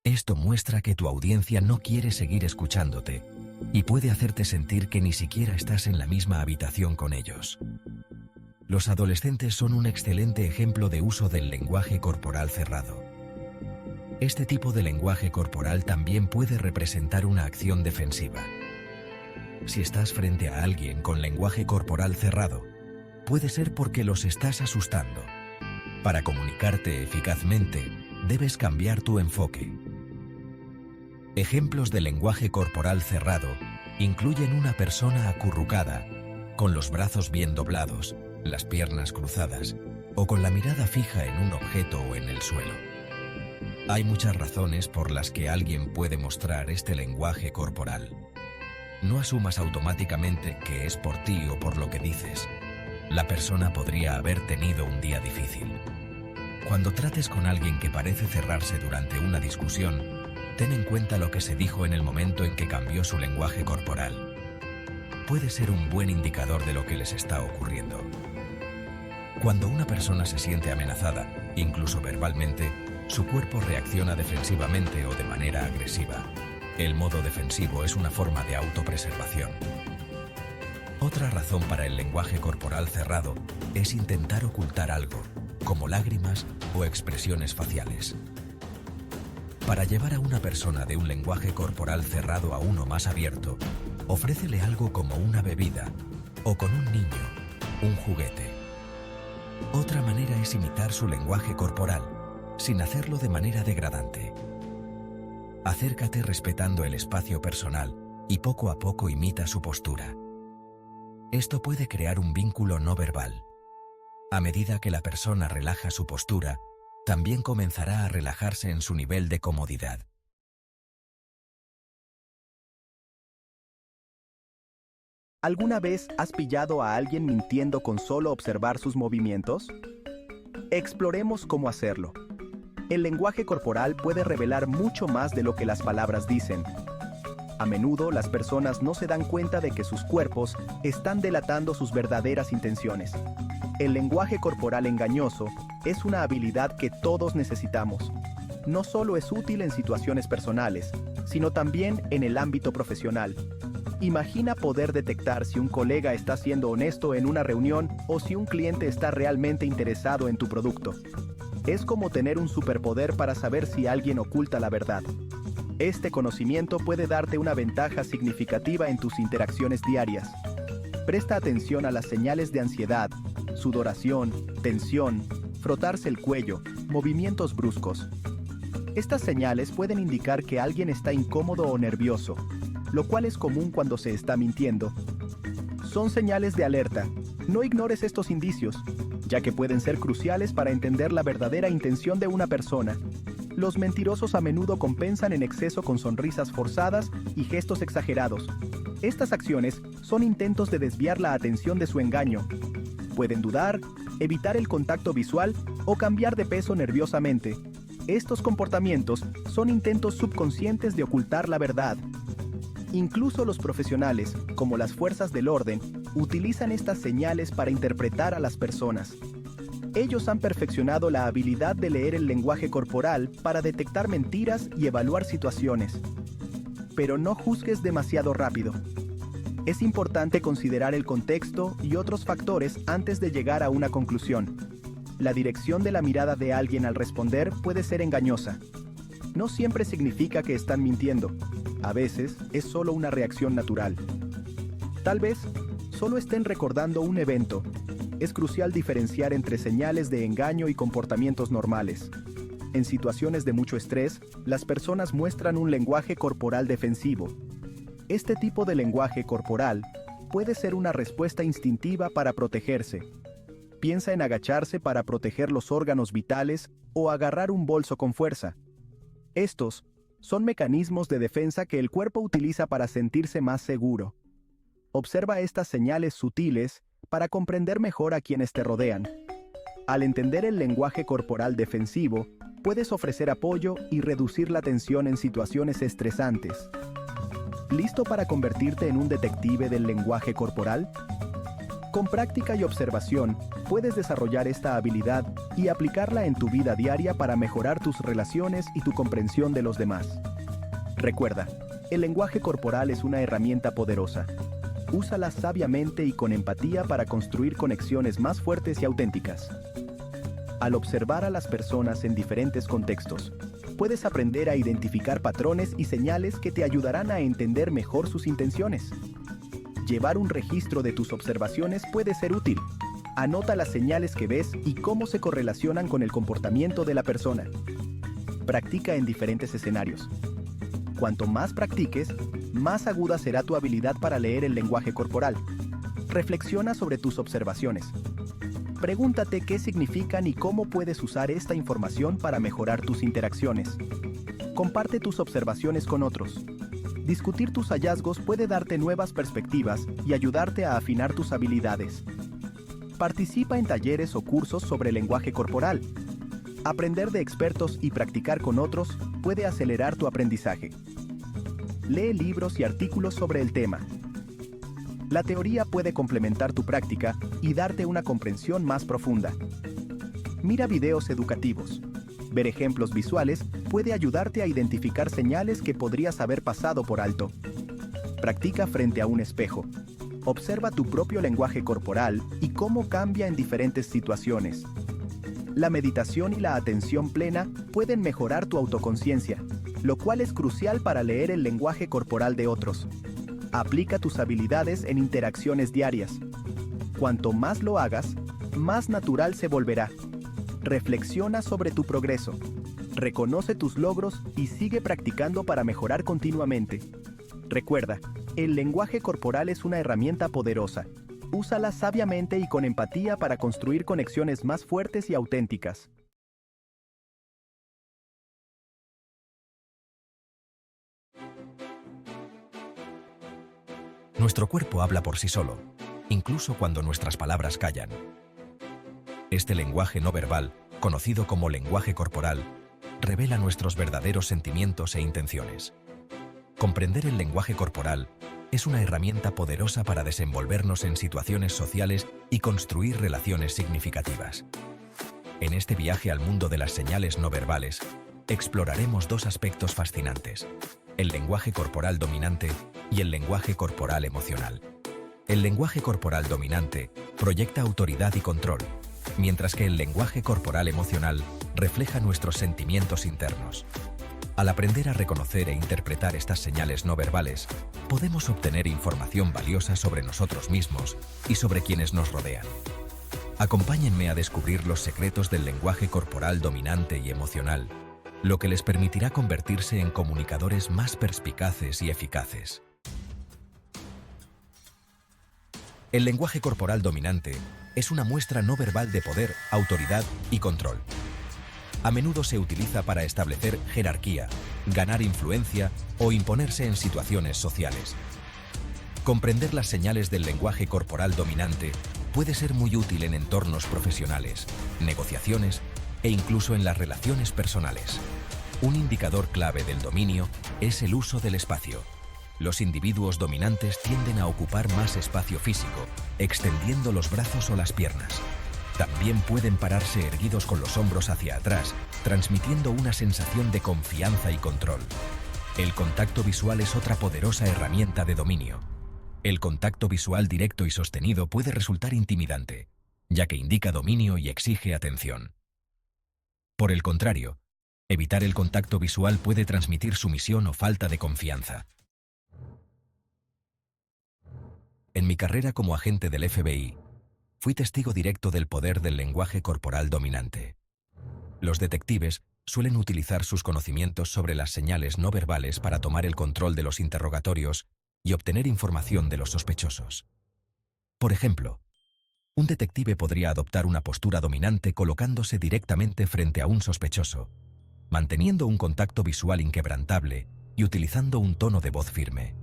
Esto muestra que tu audiencia no quiere seguir escuchándote y puede hacerte sentir que ni siquiera estás en la misma habitación con ellos. Los adolescentes son un excelente ejemplo de uso del lenguaje corporal cerrado. Este tipo de lenguaje corporal también puede representar una acción defensiva. Si estás frente a alguien con lenguaje corporal cerrado, puede ser porque los estás asustando. Para comunicarte eficazmente, debes cambiar tu enfoque. Ejemplos de lenguaje corporal cerrado incluyen una persona acurrucada, con los brazos bien doblados, las piernas cruzadas, o con la mirada fija en un objeto o en el suelo. Hay muchas razones por las que alguien puede mostrar este lenguaje corporal. No asumas automáticamente que es por ti o por lo que dices. La persona podría haber tenido un día difícil. Cuando trates con alguien que parece cerrarse durante una discusión, ten en cuenta lo que se dijo en el momento en que cambió su lenguaje corporal. Puede ser un buen indicador de lo que les está ocurriendo. Cuando una persona se siente amenazada, incluso verbalmente, su cuerpo reacciona defensivamente o de manera agresiva. El modo defensivo es una forma de autopreservación. Otra razón para el lenguaje corporal cerrado es intentar ocultar algo, como lágrimas o expresiones faciales. Para llevar a una persona de un lenguaje corporal cerrado a uno más abierto, ofrécele algo como una bebida, o con un niño, un juguete. Otra manera es imitar su lenguaje corporal, sin hacerlo de manera degradante. Acércate respetando el espacio personal y poco a poco imita su postura. Esto puede crear un vínculo no verbal. A medida que la persona relaja su postura, también comenzará a relajarse en su nivel de comodidad. ¿Alguna vez has pillado a alguien mintiendo con solo observar sus movimientos? Exploremos cómo hacerlo. El lenguaje corporal puede revelar mucho más de lo que las palabras dicen. A menudo las personas no se dan cuenta de que sus cuerpos están delatando sus verdaderas intenciones. El lenguaje corporal engañoso es una habilidad que todos necesitamos. No solo es útil en situaciones personales, sino también en el ámbito profesional. Imagina poder detectar si un colega está siendo honesto en una reunión o si un cliente está realmente interesado en tu producto. Es como tener un superpoder para saber si alguien oculta la verdad. Este conocimiento puede darte una ventaja significativa en tus interacciones diarias. Presta atención a las señales de ansiedad, sudoración, tensión, frotarse el cuello, movimientos bruscos. Estas señales pueden indicar que alguien está incómodo o nervioso, lo cual es común cuando se está mintiendo. Son señales de alerta. No ignores estos indicios, ya que pueden ser cruciales para entender la verdadera intención de una persona. Los mentirosos a menudo compensan en exceso con sonrisas forzadas y gestos exagerados. Estas acciones son intentos de desviar la atención de su engaño. Pueden dudar, evitar el contacto visual o cambiar de peso nerviosamente. Estos comportamientos son intentos subconscientes de ocultar la verdad. Incluso los profesionales, como las fuerzas del orden, utilizan estas señales para interpretar a las personas. Ellos han perfeccionado la habilidad de leer el lenguaje corporal para detectar mentiras y evaluar situaciones. Pero no juzgues demasiado rápido. Es importante considerar el contexto y otros factores antes de llegar a una conclusión. La dirección de la mirada de alguien al responder puede ser engañosa. No siempre significa que están mintiendo. A veces es solo una reacción natural. Tal vez solo estén recordando un evento. Es crucial diferenciar entre señales de engaño y comportamientos normales. En situaciones de mucho estrés, las personas muestran un lenguaje corporal defensivo. Este tipo de lenguaje corporal puede ser una respuesta instintiva para protegerse. Piensa en agacharse para proteger los órganos vitales o agarrar un bolso con fuerza. Estos son mecanismos de defensa que el cuerpo utiliza para sentirse más seguro. Observa estas señales sutiles para comprender mejor a quienes te rodean. Al entender el lenguaje corporal defensivo, puedes ofrecer apoyo y reducir la tensión en situaciones estresantes. ¿Listo para convertirte en un detective del lenguaje corporal? Con práctica y observación, puedes desarrollar esta habilidad y aplicarla en tu vida diaria para mejorar tus relaciones y tu comprensión de los demás. Recuerda, el lenguaje corporal es una herramienta poderosa. Úsala sabiamente y con empatía para construir conexiones más fuertes y auténticas. Al observar a las personas en diferentes contextos, puedes aprender a identificar patrones y señales que te ayudarán a entender mejor sus intenciones. Llevar un registro de tus observaciones puede ser útil. Anota las señales que ves y cómo se correlacionan con el comportamiento de la persona. Practica en diferentes escenarios. Cuanto más practiques, más aguda será tu habilidad para leer el lenguaje corporal. Reflexiona sobre tus observaciones. Pregúntate qué significan y cómo puedes usar esta información para mejorar tus interacciones. Comparte tus observaciones con otros. Discutir tus hallazgos puede darte nuevas perspectivas y ayudarte a afinar tus habilidades. Participa en talleres o cursos sobre lenguaje corporal. Aprender de expertos y practicar con otros puede acelerar tu aprendizaje. Lee libros y artículos sobre el tema. La teoría puede complementar tu práctica y darte una comprensión más profunda. Mira videos educativos. Ver ejemplos visuales puede ayudarte a identificar señales que podrías haber pasado por alto. Practica frente a un espejo. Observa tu propio lenguaje corporal y cómo cambia en diferentes situaciones. La meditación y la atención plena pueden mejorar tu autoconciencia, lo cual es crucial para leer el lenguaje corporal de otros. Aplica tus habilidades en interacciones diarias. Cuanto más lo hagas, más natural se volverá. Reflexiona sobre tu progreso. Reconoce tus logros y sigue practicando para mejorar continuamente. Recuerda, el lenguaje corporal es una herramienta poderosa. Úsala sabiamente y con empatía para construir conexiones más fuertes y auténticas. Nuestro cuerpo habla por sí solo, incluso cuando nuestras palabras callan. Este lenguaje no verbal, conocido como lenguaje corporal, revela nuestros verdaderos sentimientos e intenciones. Comprender el lenguaje corporal es una herramienta poderosa para desenvolvernos en situaciones sociales y construir relaciones significativas. En este viaje al mundo de las señales no verbales, exploraremos dos aspectos fascinantes: el lenguaje corporal dominante y el lenguaje corporal emocional. El lenguaje corporal dominante proyecta autoridad y control, mientras que el lenguaje corporal emocional refleja nuestros sentimientos internos. Al aprender a reconocer e interpretar estas señales no verbales, podemos obtener información valiosa sobre nosotros mismos y sobre quienes nos rodean. Acompáñenme a descubrir los secretos del lenguaje corporal dominante y emocional, lo que les permitirá convertirse en comunicadores más perspicaces y eficaces. El lenguaje corporal dominante es una muestra no verbal de poder, autoridad y control. A menudo se utiliza para establecer jerarquía, ganar influencia o imponerse en situaciones sociales. Comprender las señales del lenguaje corporal dominante puede ser muy útil en entornos profesionales, negociaciones e incluso en las relaciones personales. Un indicador clave del dominio es el uso del espacio. Los individuos dominantes tienden a ocupar más espacio físico, extendiendo los brazos o las piernas. También pueden pararse erguidos con los hombros hacia atrás, transmitiendo una sensación de confianza y control. El contacto visual es otra poderosa herramienta de dominio. El contacto visual directo y sostenido puede resultar intimidante, ya que indica dominio y exige atención. Por el contrario, evitar el contacto visual puede transmitir sumisión o falta de confianza. En mi carrera como agente del FBI, fui testigo directo del poder del lenguaje corporal dominante. Los detectives suelen utilizar sus conocimientos sobre las señales no verbales para tomar el control de los interrogatorios y obtener información de los sospechosos. Por ejemplo, un detective podría adoptar una postura dominante colocándose directamente frente a un sospechoso, manteniendo un contacto visual inquebrantable y utilizando un tono de voz firme.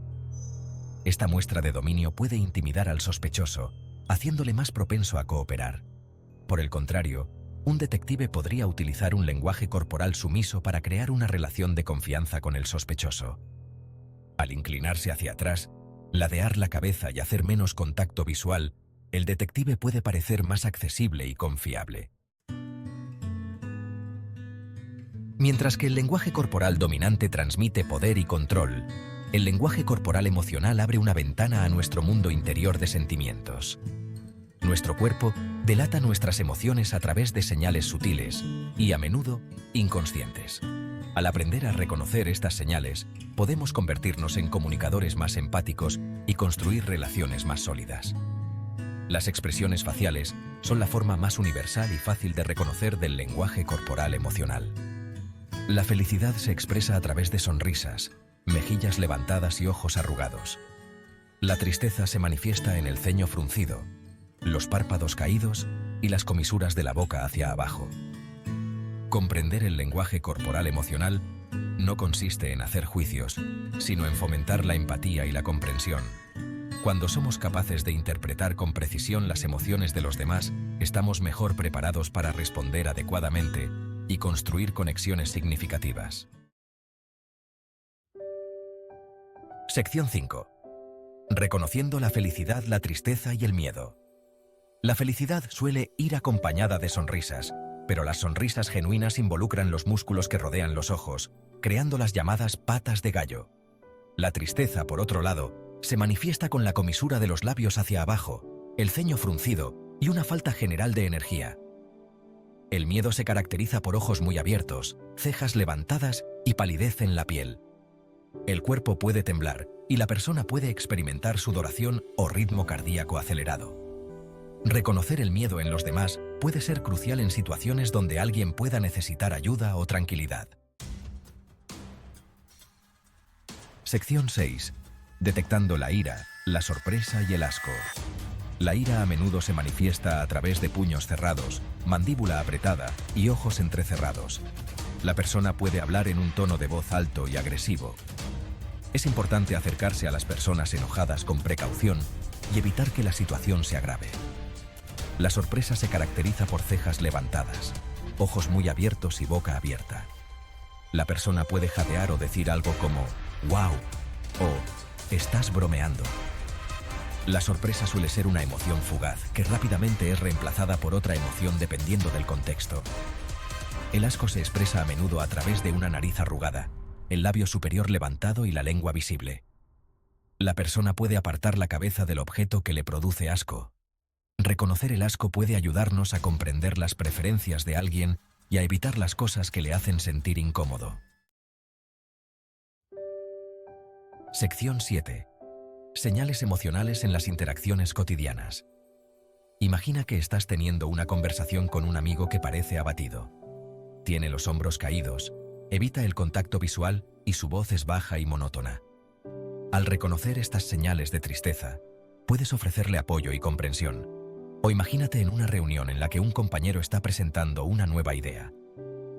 Esta muestra de dominio puede intimidar al sospechoso, haciéndole más propenso a cooperar. Por el contrario, un detective podría utilizar un lenguaje corporal sumiso para crear una relación de confianza con el sospechoso. Al inclinarse hacia atrás, ladear la cabeza y hacer menos contacto visual, el detective puede parecer más accesible y confiable. Mientras que el lenguaje corporal dominante transmite poder y control, el lenguaje corporal emocional abre una ventana a nuestro mundo interior de sentimientos. Nuestro cuerpo delata nuestras emociones a través de señales sutiles y, a menudo, inconscientes. Al aprender a reconocer estas señales, podemos convertirnos en comunicadores más empáticos y construir relaciones más sólidas. Las expresiones faciales son la forma más universal y fácil de reconocer del lenguaje corporal emocional. La felicidad se expresa a través de sonrisas, mejillas levantadas y ojos arrugados. La tristeza se manifiesta en el ceño fruncido, los párpados caídos y las comisuras de la boca hacia abajo. Comprender el lenguaje corporal emocional no consiste en hacer juicios, sino en fomentar la empatía y la comprensión. Cuando somos capaces de interpretar con precisión las emociones de los demás, estamos mejor preparados para responder adecuadamente y construir conexiones significativas. Sección 5. Reconociendo la felicidad, la tristeza y el miedo. La felicidad suele ir acompañada de sonrisas, pero las sonrisas genuinas involucran los músculos que rodean los ojos, creando las llamadas patas de gallo. La tristeza, por otro lado, se manifiesta con la comisura de los labios hacia abajo, el ceño fruncido y una falta general de energía. El miedo se caracteriza por ojos muy abiertos, cejas levantadas y palidez en la piel. El cuerpo puede temblar y la persona puede experimentar sudoración o ritmo cardíaco acelerado. Reconocer el miedo en los demás puede ser crucial en situaciones donde alguien pueda necesitar ayuda o tranquilidad. Sección 6. Detectando la ira, la sorpresa y el asco. La ira a menudo se manifiesta a través de puños cerrados, mandíbula apretada y ojos entrecerrados. La persona puede hablar en un tono de voz alto y agresivo. Es importante acercarse a las personas enojadas con precaución y evitar que la situación se agrave. La sorpresa se caracteriza por cejas levantadas, ojos muy abiertos y boca abierta. La persona puede jadear o decir algo como «wow» o «estás bromeando». La sorpresa suele ser una emoción fugaz que rápidamente es reemplazada por otra emoción dependiendo del contexto. El asco se expresa a menudo a través de una nariz arrugada, el labio superior levantado y la lengua visible. La persona puede apartar la cabeza del objeto que le produce asco. Reconocer el asco puede ayudarnos a comprender las preferencias de alguien y a evitar las cosas que le hacen sentir incómodo. Sección 7. Señales emocionales en las interacciones cotidianas. Imagina que estás teniendo una conversación con un amigo que parece abatido. Tiene los hombros caídos, evita el contacto visual y su voz es baja y monótona. Al reconocer estas señales de tristeza, puedes ofrecerle apoyo y comprensión. O imagínate en una reunión en la que un compañero está presentando una nueva idea.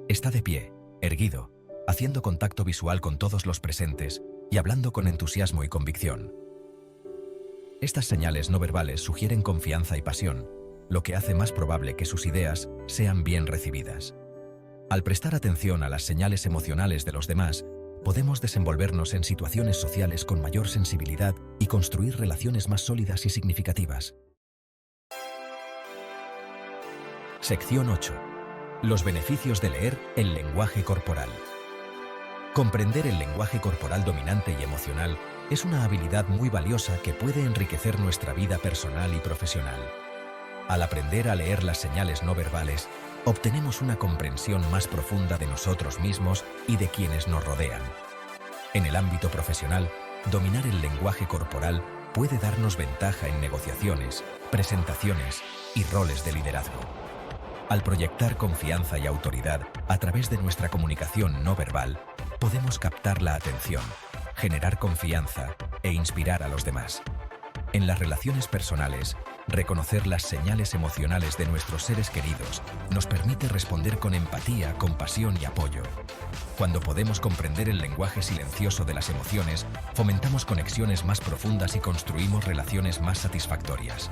Está de pie, erguido, haciendo contacto visual con todos los presentes y hablando con entusiasmo y convicción. Estas señales no verbales sugieren confianza y pasión, lo que hace más probable que sus ideas sean bien recibidas. Al prestar atención a las señales emocionales de los demás, podemos desenvolvernos en situaciones sociales con mayor sensibilidad y construir relaciones más sólidas y significativas. Sección 8. Los beneficios de leer el lenguaje corporal. Comprender el lenguaje corporal dominante y emocional es una habilidad muy valiosa que puede enriquecer nuestra vida personal y profesional. Al aprender a leer las señales no verbales, obtenemos una comprensión más profunda de nosotros mismos y de quienes nos rodean. En el ámbito profesional, dominar el lenguaje corporal puede darnos ventaja en negociaciones, presentaciones y roles de liderazgo. Al proyectar confianza y autoridad a través de nuestra comunicación no verbal, podemos captar la atención, generar confianza e inspirar a los demás. En las relaciones personales, reconocer las señales emocionales de nuestros seres queridos nos permite responder con empatía, compasión y apoyo. Cuando podemos comprender el lenguaje silencioso de las emociones, fomentamos conexiones más profundas y construimos relaciones más satisfactorias.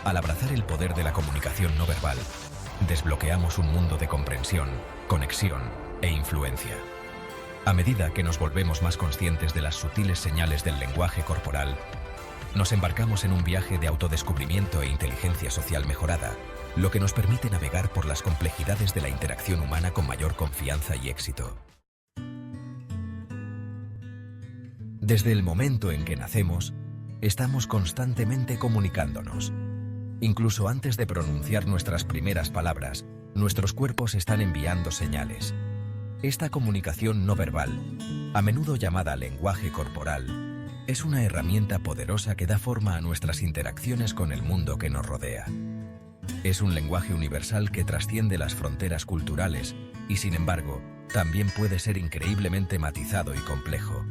Al abrazar el poder de la comunicación no verbal, desbloqueamos un mundo de comprensión, conexión e influencia. A medida que nos volvemos más conscientes de las sutiles señales del lenguaje corporal, nos embarcamos en un viaje de autodescubrimiento e inteligencia social mejorada, lo que nos permite navegar por las complejidades de la interacción humana con mayor confianza y éxito. Desde el momento en que nacemos, estamos constantemente comunicándonos. Incluso antes de pronunciar nuestras primeras palabras, nuestros cuerpos están enviando señales. Esta comunicación no verbal, a menudo llamada lenguaje corporal, es una herramienta poderosa que da forma a nuestras interacciones con el mundo que nos rodea. Es un lenguaje universal que trasciende las fronteras culturales y, sin embargo, también puede ser increíblemente matizado y complejo.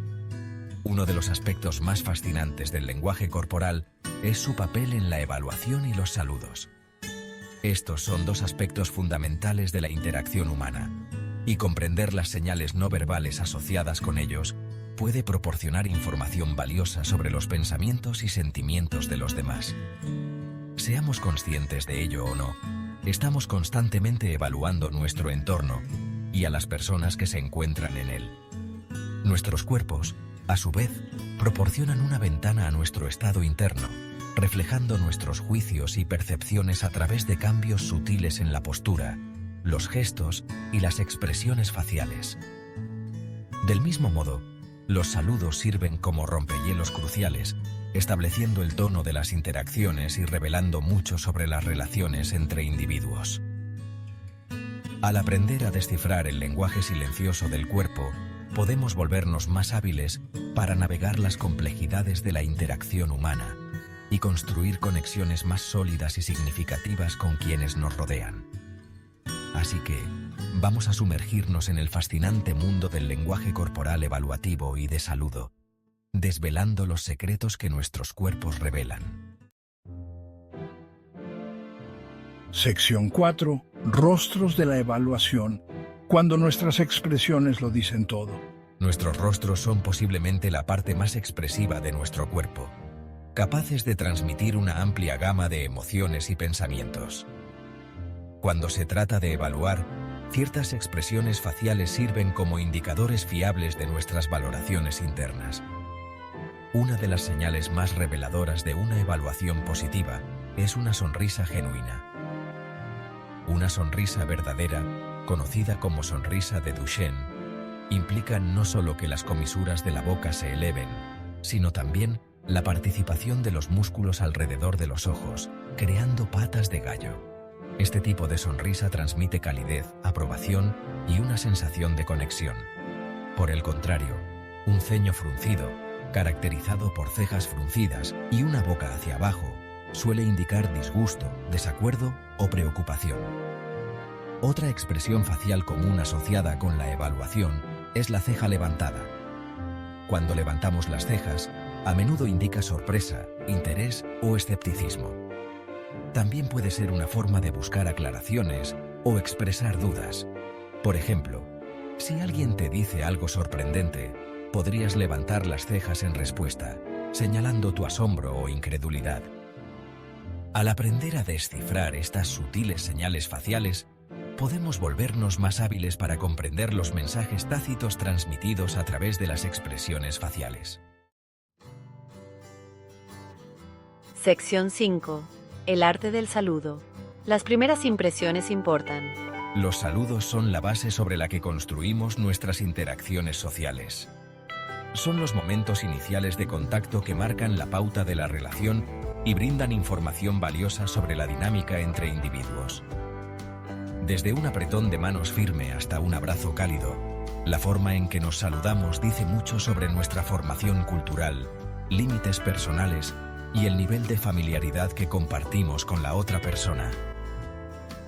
Uno de los aspectos más fascinantes del lenguaje corporal es su papel en la evaluación y los saludos. Estos son dos aspectos fundamentales de la interacción humana, y comprender las señales no verbales asociadas con ellos puede proporcionar información valiosa sobre los pensamientos y sentimientos de los demás. Seamos conscientes de ello o no, estamos constantemente evaluando nuestro entorno y a las personas que se encuentran en él. Nuestros cuerpos, a su vez, proporcionan una ventana a nuestro estado interno, reflejando nuestros juicios y percepciones a través de cambios sutiles en la postura, los gestos y las expresiones faciales. Del mismo modo, los saludos sirven como rompehielos cruciales, estableciendo el tono de las interacciones y revelando mucho sobre las relaciones entre individuos. Al aprender a descifrar el lenguaje silencioso del cuerpo, podemos volvernos más hábiles para navegar las complejidades de la interacción humana y construir conexiones más sólidas y significativas con quienes nos rodean. Así que, vamos a sumergirnos en el fascinante mundo del lenguaje corporal evaluativo y de saludo, desvelando los secretos que nuestros cuerpos revelan. Sección 4. Rostros de la evaluación, cuando nuestras expresiones lo dicen todo. Nuestros rostros son posiblemente la parte más expresiva de nuestro cuerpo, capaces de transmitir una amplia gama de emociones y pensamientos. Cuando se trata de evaluar, ciertas expresiones faciales sirven como indicadores fiables de nuestras valoraciones internas. Una de las señales más reveladoras de una evaluación positiva es una sonrisa genuina. Una sonrisa verdadera, conocida como sonrisa de Duchenne, implica no solo que las comisuras de la boca se eleven, sino también la participación de los músculos alrededor de los ojos, creando patas de gallo. Este tipo de sonrisa transmite calidez, aprobación y una sensación de conexión. Por el contrario, un ceño fruncido, caracterizado por cejas fruncidas y una boca hacia abajo, Suele indicar disgusto, desacuerdo o preocupación. Otra expresión facial común asociada con la evaluación es la ceja levantada. Cuando levantamos las cejas, a menudo indica sorpresa, interés o escepticismo. También puede ser una forma de buscar aclaraciones o expresar dudas. Por ejemplo, si alguien te dice algo sorprendente, podrías levantar las cejas en respuesta, señalando tu asombro o incredulidad. Al aprender a descifrar estas sutiles señales faciales, podemos volvernos más hábiles para comprender los mensajes tácitos transmitidos a través de las expresiones faciales. Sección 5. El arte del saludo. Las primeras impresiones importan. Los saludos son la base sobre la que construimos nuestras interacciones sociales. Son los momentos iniciales de contacto que marcan la pauta de la relación y brindan información valiosa sobre la dinámica entre individuos. Desde un apretón de manos firme hasta un abrazo cálido, la forma en que nos saludamos dice mucho sobre nuestra formación cultural, límites personales y el nivel de familiaridad que compartimos con la otra persona.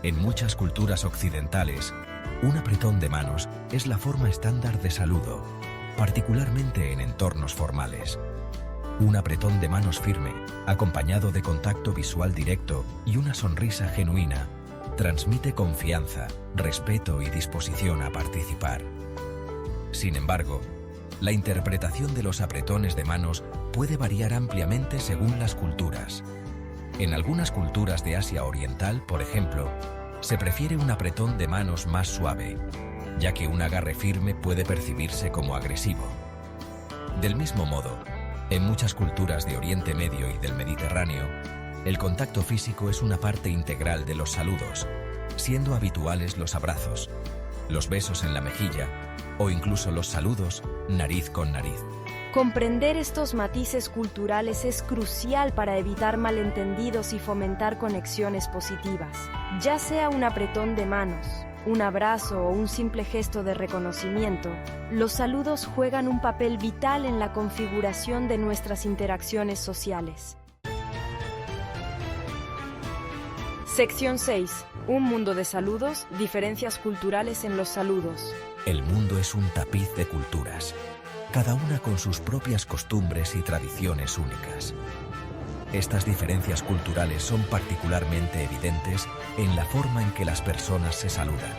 En muchas culturas occidentales, un apretón de manos es la forma estándar de saludo, particularmente en entornos formales. Un apretón de manos firme, acompañado de contacto visual directo y una sonrisa genuina, transmite confianza, respeto y disposición a participar. Sin embargo, la interpretación de los apretones de manos puede variar ampliamente según las culturas. En algunas culturas de Asia Oriental, por ejemplo, se prefiere un apretón de manos más suave, ya que un agarre firme puede percibirse como agresivo. Del mismo modo, en muchas culturas de Oriente Medio y del Mediterráneo, el contacto físico es una parte integral de los saludos, siendo habituales los abrazos, los besos en la mejilla o incluso los saludos nariz con nariz. Comprender estos matices culturales es crucial para evitar malentendidos y fomentar conexiones positivas. Ya sea un apretón de manos, un abrazo o un simple gesto de reconocimiento, los saludos juegan un papel vital en la configuración de nuestras interacciones sociales. Sección 6. Un mundo de saludos, diferencias culturales en los saludos. El mundo es un tapiz de culturas, cada una con sus propias costumbres y tradiciones únicas. Estas diferencias culturales son particularmente evidentes en la forma en que las personas se saludan.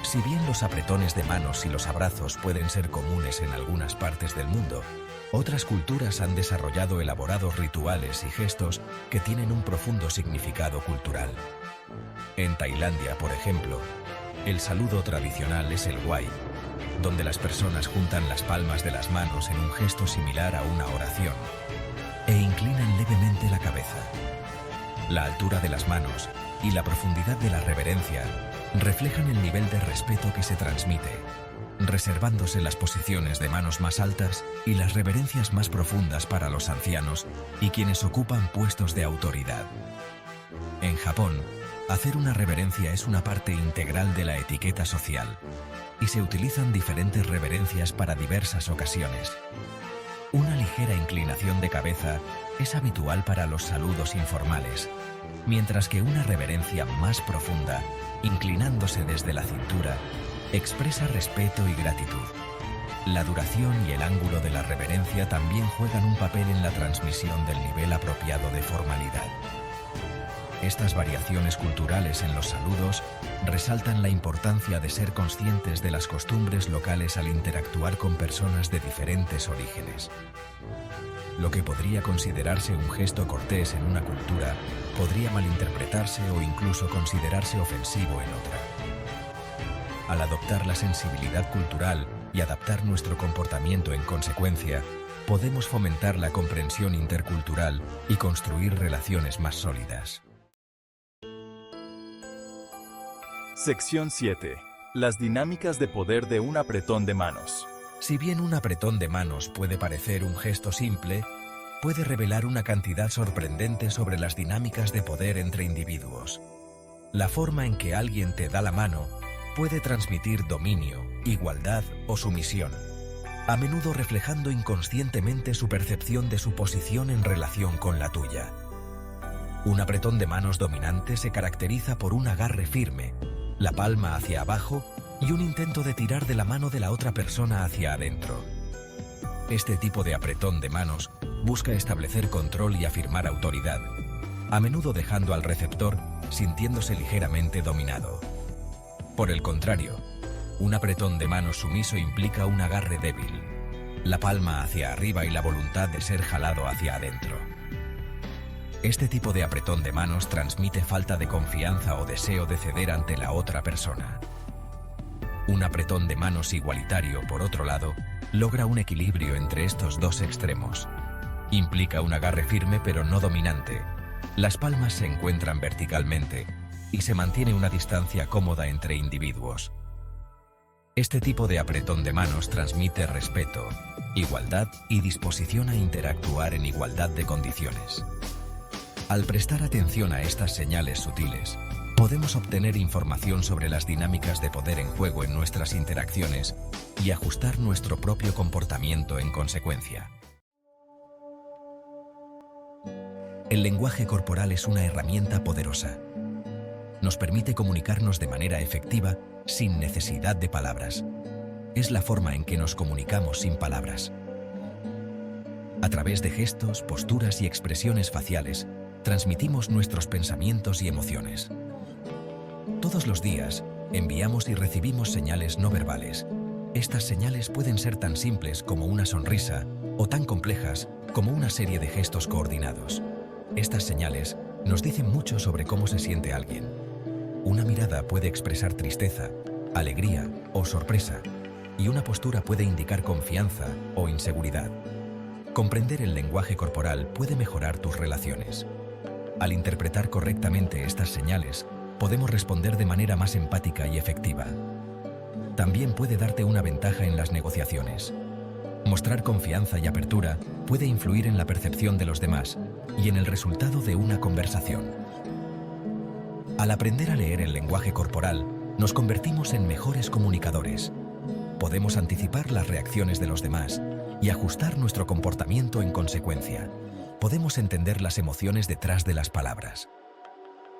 Si bien los apretones de manos y los abrazos pueden ser comunes en algunas partes del mundo, otras culturas han desarrollado elaborados rituales y gestos que tienen un profundo significado cultural. En Tailandia, por ejemplo, el saludo tradicional es el Wai, donde las personas juntan las palmas de las manos en un gesto similar a una oración e inclinan levemente la cabeza. La altura de las manos y la profundidad de la reverencia reflejan el nivel de respeto que se transmite, reservándose las posiciones de manos más altas y las reverencias más profundas para los ancianos y quienes ocupan puestos de autoridad. En Japón, hacer una reverencia es una parte integral de la etiqueta social, y se utilizan diferentes reverencias para diversas ocasiones. Una ligera inclinación de cabeza es habitual para los saludos informales, mientras que una reverencia más profunda, inclinándose desde la cintura, expresa respeto y gratitud. La duración y el ángulo de la reverencia también juegan un papel en la transmisión del nivel apropiado de formalidad. Estas variaciones culturales en los saludos resaltan la importancia de ser conscientes de las costumbres locales al interactuar con personas de diferentes orígenes. Lo que podría considerarse un gesto cortés en una cultura podría malinterpretarse o incluso considerarse ofensivo en otra. Al adoptar la sensibilidad cultural y adaptar nuestro comportamiento en consecuencia, podemos fomentar la comprensión intercultural y construir relaciones más sólidas. Sección 7. Las dinámicas de poder de un apretón de manos. Si bien un apretón de manos puede parecer un gesto simple, puede revelar una cantidad sorprendente sobre las dinámicas de poder entre individuos. La forma en que alguien te da la mano puede transmitir dominio, igualdad o sumisión, a menudo reflejando inconscientemente su percepción de su posición en relación con la tuya. Un apretón de manos dominante se caracteriza por un agarre firme, la palma hacia abajo y un intento de tirar de la mano de la otra persona hacia adentro. Este tipo de apretón de manos busca establecer control y afirmar autoridad, a menudo dejando al receptor sintiéndose ligeramente dominado. Por el contrario, un apretón de manos sumiso implica un agarre débil, la palma hacia arriba y la voluntad de ser jalado hacia adentro. Este tipo de apretón de manos transmite falta de confianza o deseo de ceder ante la otra persona. Un apretón de manos igualitario, por otro lado, logra un equilibrio entre estos dos extremos. Implica un agarre firme pero no dominante. Las palmas se encuentran verticalmente y se mantiene una distancia cómoda entre individuos. Este tipo de apretón de manos transmite respeto, igualdad y disposición a interactuar en igualdad de condiciones. Al prestar atención a estas señales sutiles, podemos obtener información sobre las dinámicas de poder en juego en nuestras interacciones y ajustar nuestro propio comportamiento en consecuencia. El lenguaje corporal es una herramienta poderosa. Nos permite comunicarnos de manera efectiva sin necesidad de palabras. Es la forma en que nos comunicamos sin palabras. A través de gestos, posturas y expresiones faciales, transmitimos nuestros pensamientos y emociones. Todos los días, enviamos y recibimos señales no verbales. Estas señales pueden ser tan simples como una sonrisa o tan complejas como una serie de gestos coordinados. Estas señales nos dicen mucho sobre cómo se siente alguien. Una mirada puede expresar tristeza, alegría o sorpresa, y una postura puede indicar confianza o inseguridad. Comprender el lenguaje corporal puede mejorar tus relaciones. Al interpretar correctamente estas señales, podemos responder de manera más empática y efectiva. También puede darte una ventaja en las negociaciones. Mostrar confianza y apertura puede influir en la percepción de los demás y en el resultado de una conversación. Al aprender a leer el lenguaje corporal, nos convertimos en mejores comunicadores. Podemos anticipar las reacciones de los demás y ajustar nuestro comportamiento en consecuencia. Podemos entender las emociones detrás de las palabras.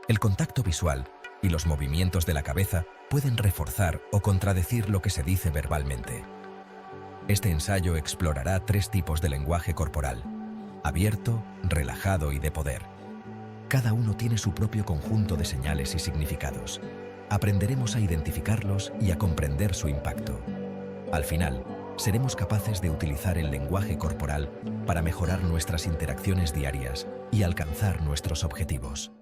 El contacto visual y los movimientos de la cabeza pueden reforzar o contradecir lo que se dice verbalmente. Este ensayo explorará 3 tipos de lenguaje corporal: abierto, relajado y de poder. Cada uno tiene su propio conjunto de señales y significados. Aprenderemos a identificarlos y a comprender su impacto. Al final, seremos capaces de utilizar el lenguaje corporal para mejorar nuestras interacciones diarias y alcanzar nuestros objetivos.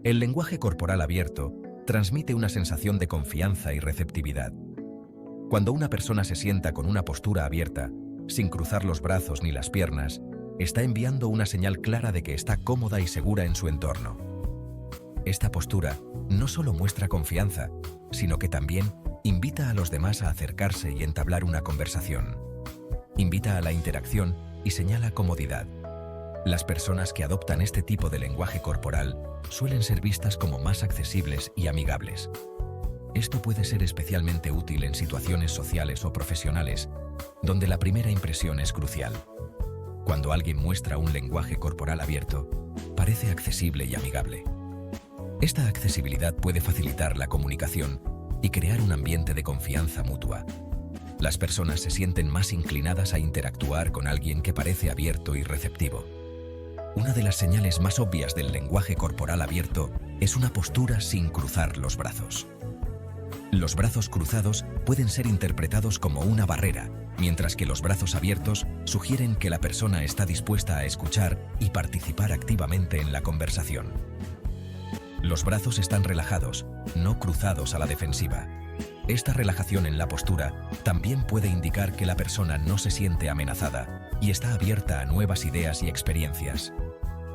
El lenguaje corporal abierto transmite una sensación de confianza y receptividad. Cuando una persona se sienta con una postura abierta, sin cruzar los brazos ni las piernas, está enviando una señal clara de que está cómoda y segura en su entorno. Esta postura no solo muestra confianza, sino que también invita a los demás a acercarse y entablar una conversación. Invita a la interacción y señala comodidad. Las personas que adoptan este tipo de lenguaje corporal suelen ser vistas como más accesibles y amigables. Esto puede ser especialmente útil en situaciones sociales o profesionales, donde la primera impresión es crucial. Cuando alguien muestra un lenguaje corporal abierto, parece accesible y amigable. Esta accesibilidad puede facilitar la comunicación y crear un ambiente de confianza mutua. Las personas se sienten más inclinadas a interactuar con alguien que parece abierto y receptivo. Una de las señales más obvias del lenguaje corporal abierto es una postura sin cruzar los brazos. Los brazos cruzados pueden ser interpretados como una barrera, mientras que los brazos abiertos sugieren que la persona está dispuesta a escuchar y participar activamente en la conversación. Los brazos están relajados, no cruzados a la defensiva. Esta relajación en la postura también puede indicar que la persona no se siente amenazada y está abierta a nuevas ideas y experiencias.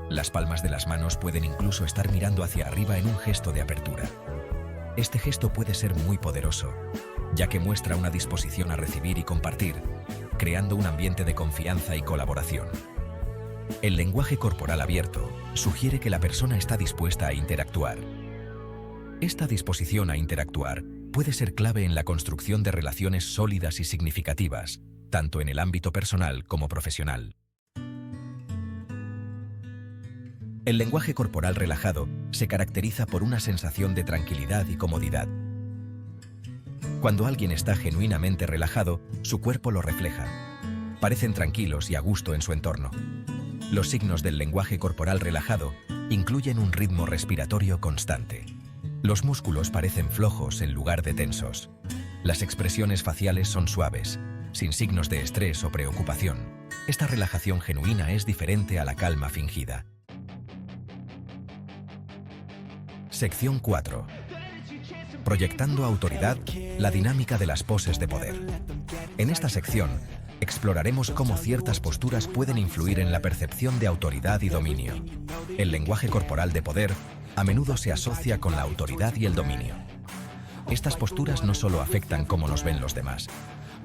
Las palmas de las manos pueden incluso estar mirando hacia arriba en un gesto de apertura. Este gesto puede ser muy poderoso, ya que muestra una disposición a recibir y compartir, creando un ambiente de confianza y colaboración. El lenguaje corporal abierto sugiere que la persona está dispuesta a interactuar. Esta disposición a interactuar puede ser clave en la construcción de relaciones sólidas y significativas, tanto en el ámbito personal como profesional. El lenguaje corporal relajado se caracteriza por una sensación de tranquilidad y comodidad. Cuando alguien está genuinamente relajado, su cuerpo lo refleja. Parecen tranquilos y a gusto en su entorno. Los signos del lenguaje corporal relajado incluyen un ritmo respiratorio constante. Los músculos parecen flojos en lugar de tensos. Las expresiones faciales son suaves, sin signos de estrés o preocupación. Esta relajación genuina es diferente a la calma fingida. Sección 4. Proyectando autoridad, la dinámica de las poses de poder. En esta sección, exploraremos cómo ciertas posturas pueden influir en la percepción de autoridad y dominio. El lenguaje corporal de poder a menudo se asocia con la autoridad y el dominio. Estas posturas no solo afectan cómo nos ven los demás,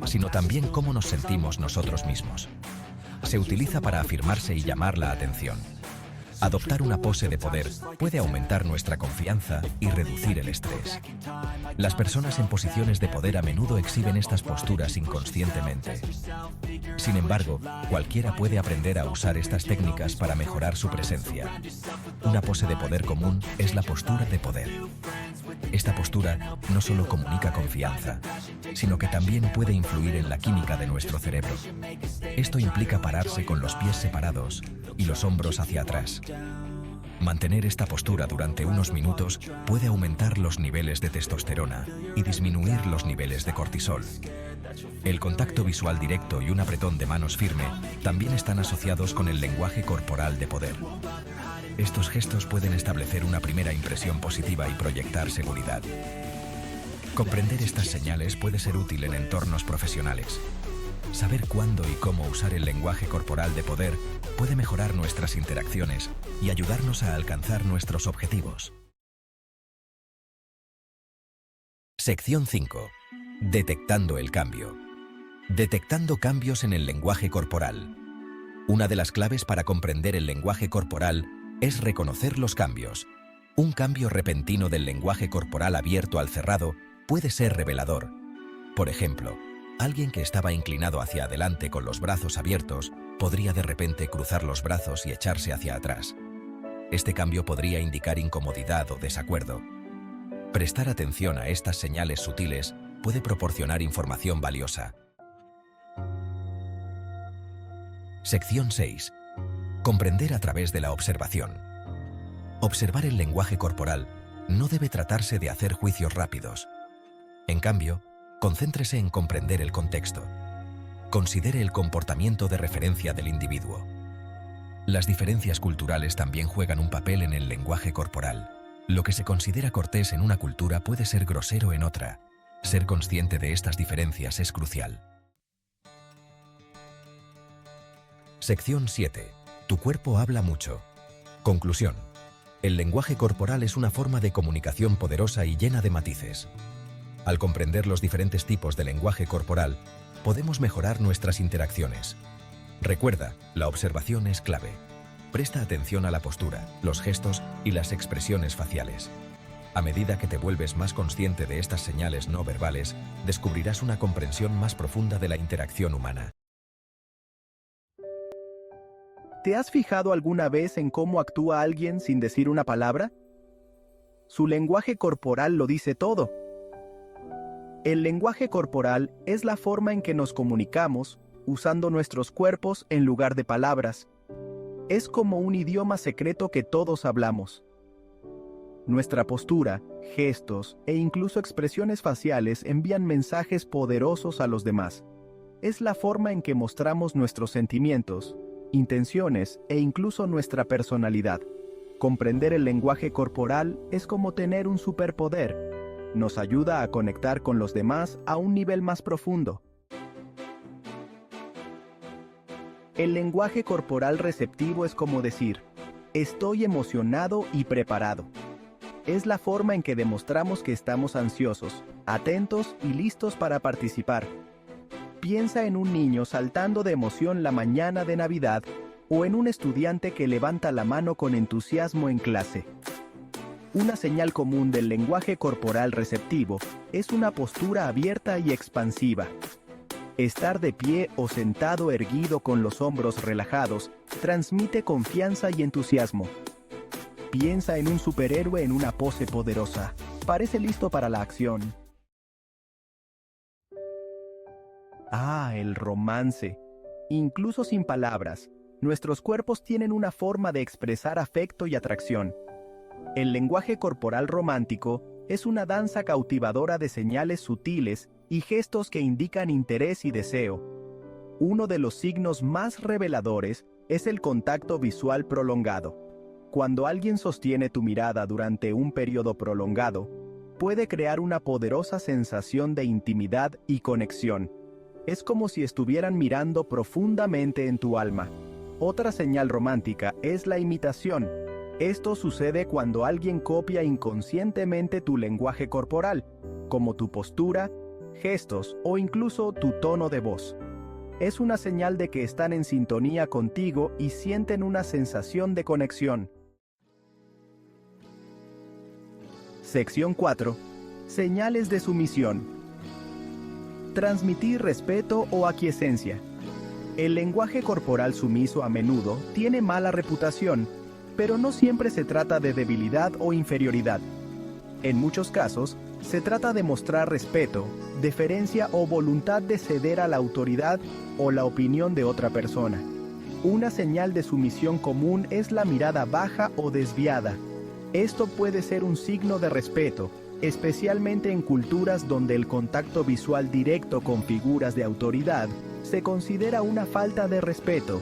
sino también cómo nos sentimos nosotros mismos. Se utiliza para afirmarse y llamar la atención. Adoptar una pose de poder puede aumentar nuestra confianza y reducir el estrés. Las personas en posiciones de poder a menudo exhiben estas posturas inconscientemente. Sin embargo, cualquiera puede aprender a usar estas técnicas para mejorar su presencia. Una pose de poder común es la postura de poder. Esta postura no solo comunica confianza, sino que también puede influir en la química de nuestro cerebro. Esto implica pararse con los pies separados y los hombros hacia atrás. Mantener esta postura durante unos minutos puede aumentar los niveles de testosterona y disminuir los niveles de cortisol. El contacto visual directo y un apretón de manos firme también están asociados con el lenguaje corporal de poder. Estos gestos pueden establecer una primera impresión positiva y proyectar seguridad. Comprender estas señales puede ser útil en entornos profesionales. Saber cuándo y cómo usar el lenguaje corporal de poder puede mejorar nuestras interacciones y ayudarnos a alcanzar nuestros objetivos. Sección 5. Detectando el cambio. Detectando cambios en el lenguaje corporal. Una de las claves para comprender el lenguaje corporal es reconocer los cambios. Un cambio repentino del lenguaje corporal abierto al cerrado puede ser revelador. Por ejemplo, alguien que estaba inclinado hacia adelante con los brazos abiertos podría de repente cruzar los brazos y echarse hacia atrás. Este cambio podría indicar incomodidad o desacuerdo. Prestar atención a estas señales sutiles puede proporcionar información valiosa. Sección 6. Comprender a través de la observación. Observar el lenguaje corporal no debe tratarse de hacer juicios rápidos. En cambio, concéntrese en comprender el contexto. Considere el comportamiento de referencia del individuo. Las diferencias culturales también juegan un papel en el lenguaje corporal. Lo que se considera cortés en una cultura puede ser grosero en otra. Ser consciente de estas diferencias es crucial. Sección 7. Tu cuerpo habla mucho. Conclusión. El lenguaje corporal es una forma de comunicación poderosa y llena de matices. Al comprender los diferentes tipos de lenguaje corporal, podemos mejorar nuestras interacciones. Recuerda, la observación es clave. Presta atención a la postura, los gestos y las expresiones faciales. A medida que te vuelves más consciente de estas señales no verbales, descubrirás una comprensión más profunda de la interacción humana. ¿Te has fijado alguna vez en cómo actúa alguien sin decir una palabra? Su lenguaje corporal lo dice todo. El lenguaje corporal es la forma en que nos comunicamos usando nuestros cuerpos en lugar de palabras. Es como un idioma secreto que todos hablamos. Nuestra postura, gestos e incluso expresiones faciales envían mensajes poderosos a los demás. Es la forma en que mostramos nuestros sentimientos, intenciones e incluso nuestra personalidad. Comprender el lenguaje corporal es como tener un superpoder. Nos ayuda a conectar con los demás a un nivel más profundo. El lenguaje corporal receptivo es como decir, estoy emocionado y preparado. Es la forma en que demostramos que estamos ansiosos, atentos y listos para participar. Piensa en un niño saltando de emoción la mañana de Navidad o en un estudiante que levanta la mano con entusiasmo en clase. Una señal común del lenguaje corporal receptivo es una postura abierta y expansiva. Estar de pie o sentado erguido con los hombros relajados transmite confianza y entusiasmo. Piensa en un superhéroe en una pose poderosa. Parece listo para la acción. El romance. Incluso sin palabras, nuestros cuerpos tienen una forma de expresar afecto y atracción. El lenguaje corporal romántico es una danza cautivadora de señales sutiles y gestos que indican interés y deseo. Uno de los signos más reveladores es el contacto visual prolongado. Cuando alguien sostiene tu mirada durante un periodo prolongado, puede crear una poderosa sensación de intimidad y conexión. Es como si estuvieran mirando profundamente en tu alma. Otra señal romántica es la imitación. Esto sucede cuando alguien copia inconscientemente tu lenguaje corporal, como tu postura, gestos o incluso tu tono de voz. Es una señal de que están en sintonía contigo y sienten una sensación de conexión. Sección 4. Señales de sumisión. Transmitir respeto o aquiescencia. El lenguaje corporal sumiso a menudo tiene mala reputación, pero no siempre se trata de debilidad o inferioridad. En muchos casos, se trata de mostrar respeto, deferencia o voluntad de ceder a la autoridad o la opinión de otra persona. Una señal de sumisión común es la mirada baja o desviada. Esto puede ser un signo de respeto, especialmente en culturas donde el contacto visual directo con figuras de autoridad se considera una falta de respeto.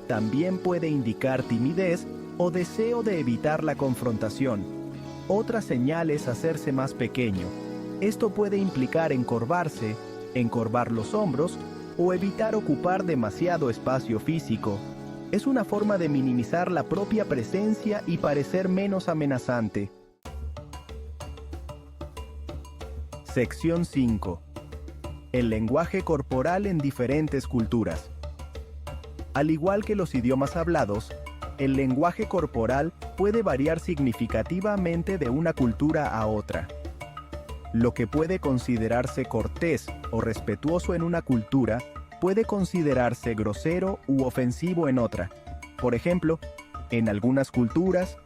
También puede indicar timidez o deseo de evitar la confrontación. Otra señal es hacerse más pequeño. Esto puede implicar encorvarse, encorvar los hombros o evitar ocupar demasiado espacio físico. Es una forma de minimizar la propia presencia y parecer menos amenazante. Sección 5. El lenguaje corporal en diferentes culturas. Al igual que los idiomas hablados, el lenguaje corporal puede variar significativamente de una cultura a otra. Lo que puede considerarse cortés o respetuoso en una cultura puede considerarse grosero u ofensivo en otra. Por ejemplo, en algunas culturas,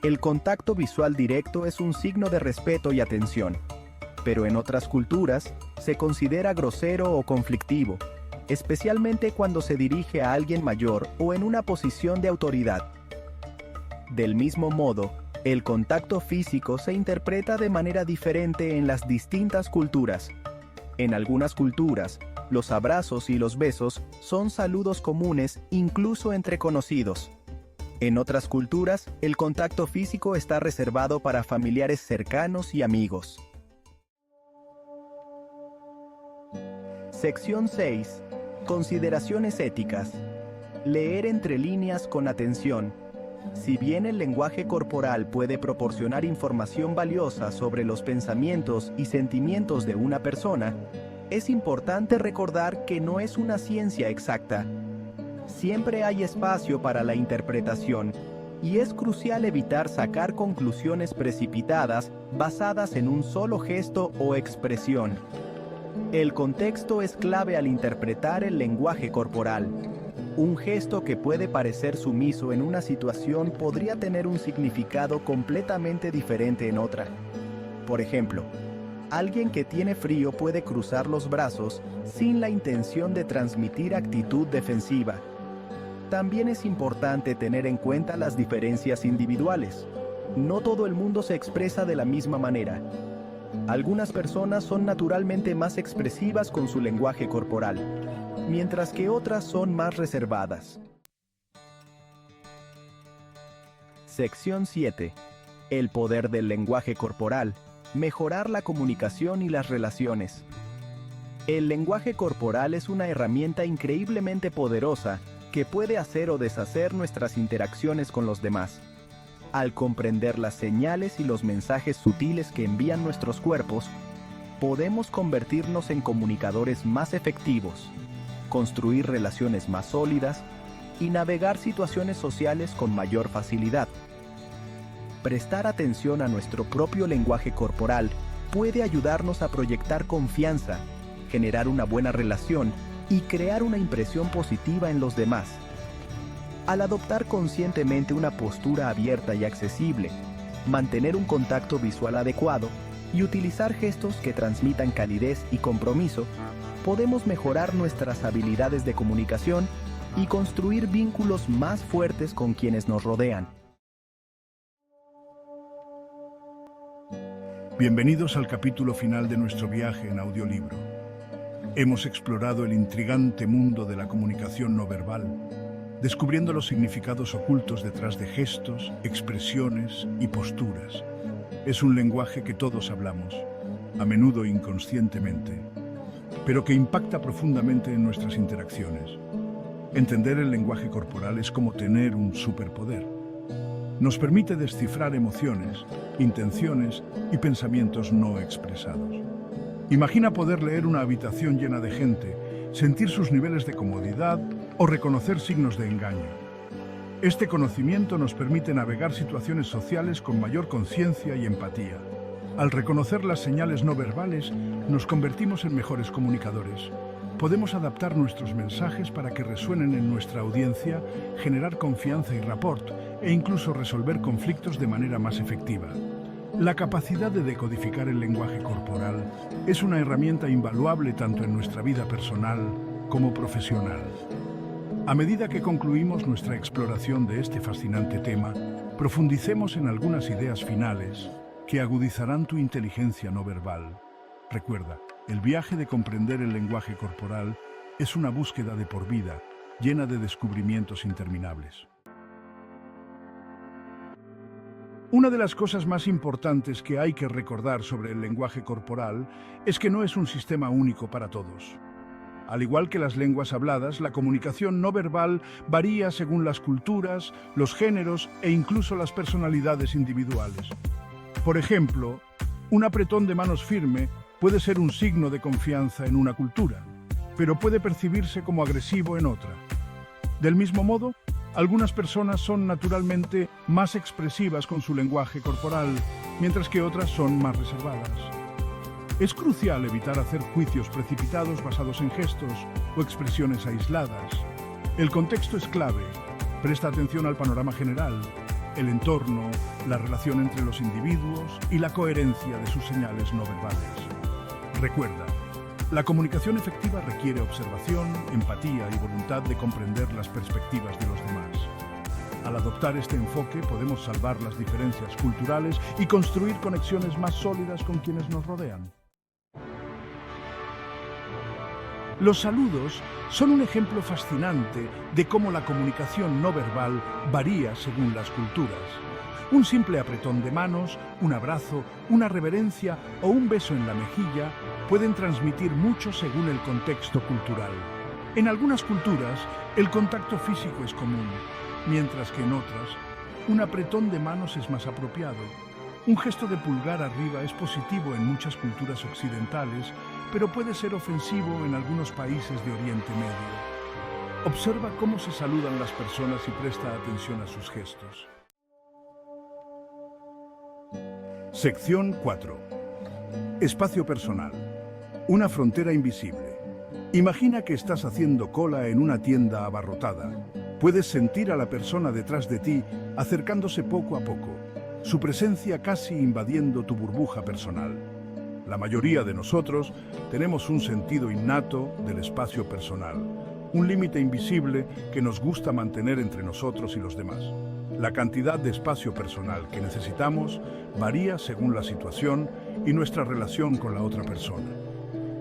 el contacto visual directo es un signo de respeto y atención, pero en otras culturas se considera grosero o conflictivo, especialmente cuando se dirige a alguien mayor o en una posición de autoridad. Del mismo modo, el contacto físico se interpreta de manera diferente en las distintas culturas. En algunas culturas, los abrazos y los besos son saludos comunes incluso entre conocidos. En otras culturas, el contacto físico está reservado para familiares cercanos y amigos. Sección 6. Consideraciones éticas. Leer entre líneas con atención. Si bien el lenguaje corporal puede proporcionar información valiosa sobre los pensamientos y sentimientos de una persona, es importante recordar que no es una ciencia exacta. Siempre hay espacio para la interpretación, y es crucial evitar sacar conclusiones precipitadas basadas en un solo gesto o expresión. El contexto es clave al interpretar el lenguaje corporal. Un gesto que puede parecer sumiso en una situación podría tener un significado completamente diferente en otra. Por ejemplo, alguien que tiene frío puede cruzar los brazos sin la intención de transmitir actitud defensiva. También es importante tener en cuenta las diferencias individuales. No todo el mundo se expresa de la misma manera. Algunas personas son naturalmente más expresivas con su lenguaje corporal, mientras que otras son más reservadas. Sección 7. El poder del lenguaje corporal. Mejorar la comunicación y las relaciones. El lenguaje corporal es una herramienta increíblemente poderosa que puede hacer o deshacer nuestras interacciones con los demás. Al comprender las señales y los mensajes sutiles que envían nuestros cuerpos, podemos convertirnos en comunicadores más efectivos, construir relaciones más sólidas y navegar situaciones sociales con mayor facilidad. Prestar atención a nuestro propio lenguaje corporal puede ayudarnos a proyectar confianza, generar una buena relación y crear una impresión positiva en los demás. Al adoptar conscientemente una postura abierta y accesible, mantener un contacto visual adecuado y utilizar gestos que transmitan calidez y compromiso, podemos mejorar nuestras habilidades de comunicación y construir vínculos más fuertes con quienes nos rodean. Bienvenidos al capítulo final de nuestro viaje en audiolibro. Hemos explorado el intrigante mundo de la comunicación no verbal, descubriendo los significados ocultos detrás de gestos, expresiones y posturas. Es un lenguaje que todos hablamos, a menudo inconscientemente, pero que impacta profundamente en nuestras interacciones. Entender el lenguaje corporal es como tener un superpoder. Nos permite descifrar emociones, intenciones y pensamientos no expresados. Imagina poder leer una habitación llena de gente, sentir sus niveles de comodidad o reconocer signos de engaño. Este conocimiento nos permite navegar situaciones sociales con mayor conciencia y empatía. Al reconocer las señales no verbales, nos convertimos en mejores comunicadores. Podemos adaptar nuestros mensajes para que resuenen en nuestra audiencia, generar confianza y rapport, e incluso resolver conflictos de manera más efectiva. La capacidad de decodificar el lenguaje corporal es una herramienta invaluable tanto en nuestra vida personal como profesional. A medida que concluimos nuestra exploración de este fascinante tema, profundicemos en algunas ideas finales que agudizarán tu inteligencia no verbal. Recuerda, el viaje de comprender el lenguaje corporal es una búsqueda de por vida, llena de descubrimientos interminables. Una de las cosas más importantes que hay que recordar sobre el lenguaje corporal es que no es un sistema único para todos. Al igual que las lenguas habladas, la comunicación no verbal varía según las culturas, los géneros e incluso las personalidades individuales. Por ejemplo, un apretón de manos firme puede ser un signo de confianza en una cultura, pero puede percibirse como agresivo en otra. Del mismo modo, algunas personas son naturalmente más expresivas con su lenguaje corporal, mientras que otras son más reservadas. Es crucial evitar hacer juicios precipitados basados en gestos o expresiones aisladas. El contexto es clave. Presta atención al panorama general, el entorno, la relación entre los individuos y la coherencia de sus señales no verbales. Recuerda, la comunicación efectiva requiere observación, empatía y voluntad de comprender las perspectivas de los demás. Al adoptar este enfoque podemos salvar las diferencias culturales y construir conexiones más sólidas con quienes nos rodean. Los saludos son un ejemplo fascinante de cómo la comunicación no verbal varía según las culturas. Un simple apretón de manos, un abrazo, una reverencia o un beso en la mejilla pueden transmitir mucho según el contexto cultural. En algunas culturas, el contacto físico es común, mientras que en otras, un apretón de manos es más apropiado. Un gesto de pulgar arriba es positivo en muchas culturas occidentales, pero puede ser ofensivo en algunos países de Oriente Medio. Observa cómo se saludan las personas y presta atención a sus gestos. Sección 4. Espacio personal. Una frontera invisible. Imagina que estás haciendo cola en una tienda abarrotada. Puedes sentir a la persona detrás de ti acercándose poco a poco, su presencia casi invadiendo tu burbuja personal. La mayoría de nosotros tenemos un sentido innato del espacio personal, un límite invisible que nos gusta mantener entre nosotros y los demás. La cantidad de espacio personal que necesitamos varía según la situación y nuestra relación con la otra persona.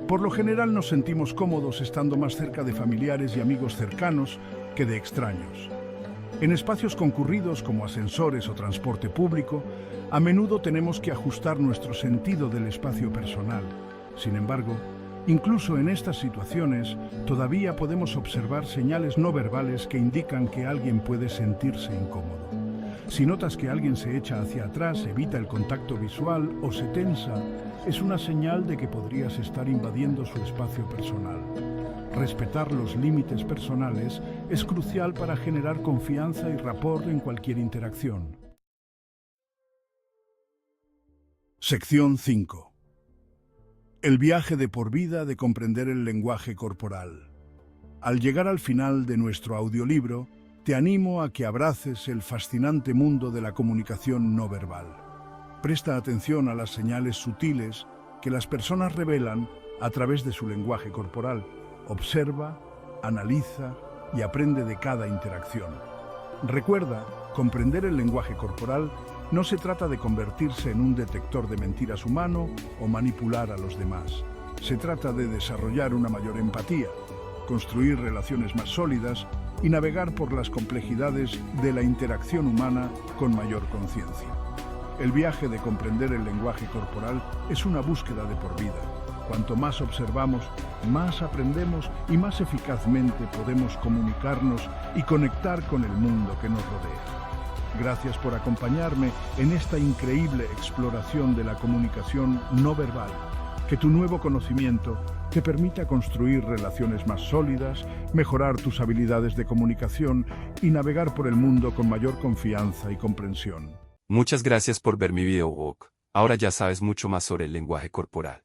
Por lo general nos sentimos cómodos estando más cerca de familiares y amigos cercanos que de extraños. En espacios concurridos como ascensores o transporte público, a menudo tenemos que ajustar nuestro sentido del espacio personal. Sin embargo, incluso en estas situaciones, todavía podemos observar señales no verbales que indican que alguien puede sentirse incómodo. Si notas que alguien se echa hacia atrás, evita el contacto visual o se tensa, es una señal de que podrías estar invadiendo su espacio personal. Respetar los límites personales es crucial para generar confianza y rapport en cualquier interacción. Sección 5. El viaje de por vida de comprender el lenguaje corporal. Al llegar al final de nuestro audiolibro, te animo a que abraces el fascinante mundo de la comunicación no verbal. Presta atención a las señales sutiles que las personas revelan a través de su lenguaje corporal. Observa, analiza y aprende de cada interacción. Recuerda, comprender el lenguaje corporal no se trata de convertirse en un detector de mentiras humano o manipular a los demás. Se trata de desarrollar una mayor empatía, construir relaciones más sólidas y navegar por las complejidades de la interacción humana con mayor conciencia. El viaje de comprender el lenguaje corporal es una búsqueda de por vida. Cuanto más observamos, más aprendemos y más eficazmente podemos comunicarnos y conectar con el mundo que nos rodea. Gracias por acompañarme en esta increíble exploración de la comunicación no verbal. Que tu nuevo conocimiento te permita construir relaciones más sólidas, mejorar tus habilidades de comunicación y navegar por el mundo con mayor confianza y comprensión. Muchas gracias por ver mi videoblog. Ahora ya sabes mucho más sobre el lenguaje corporal.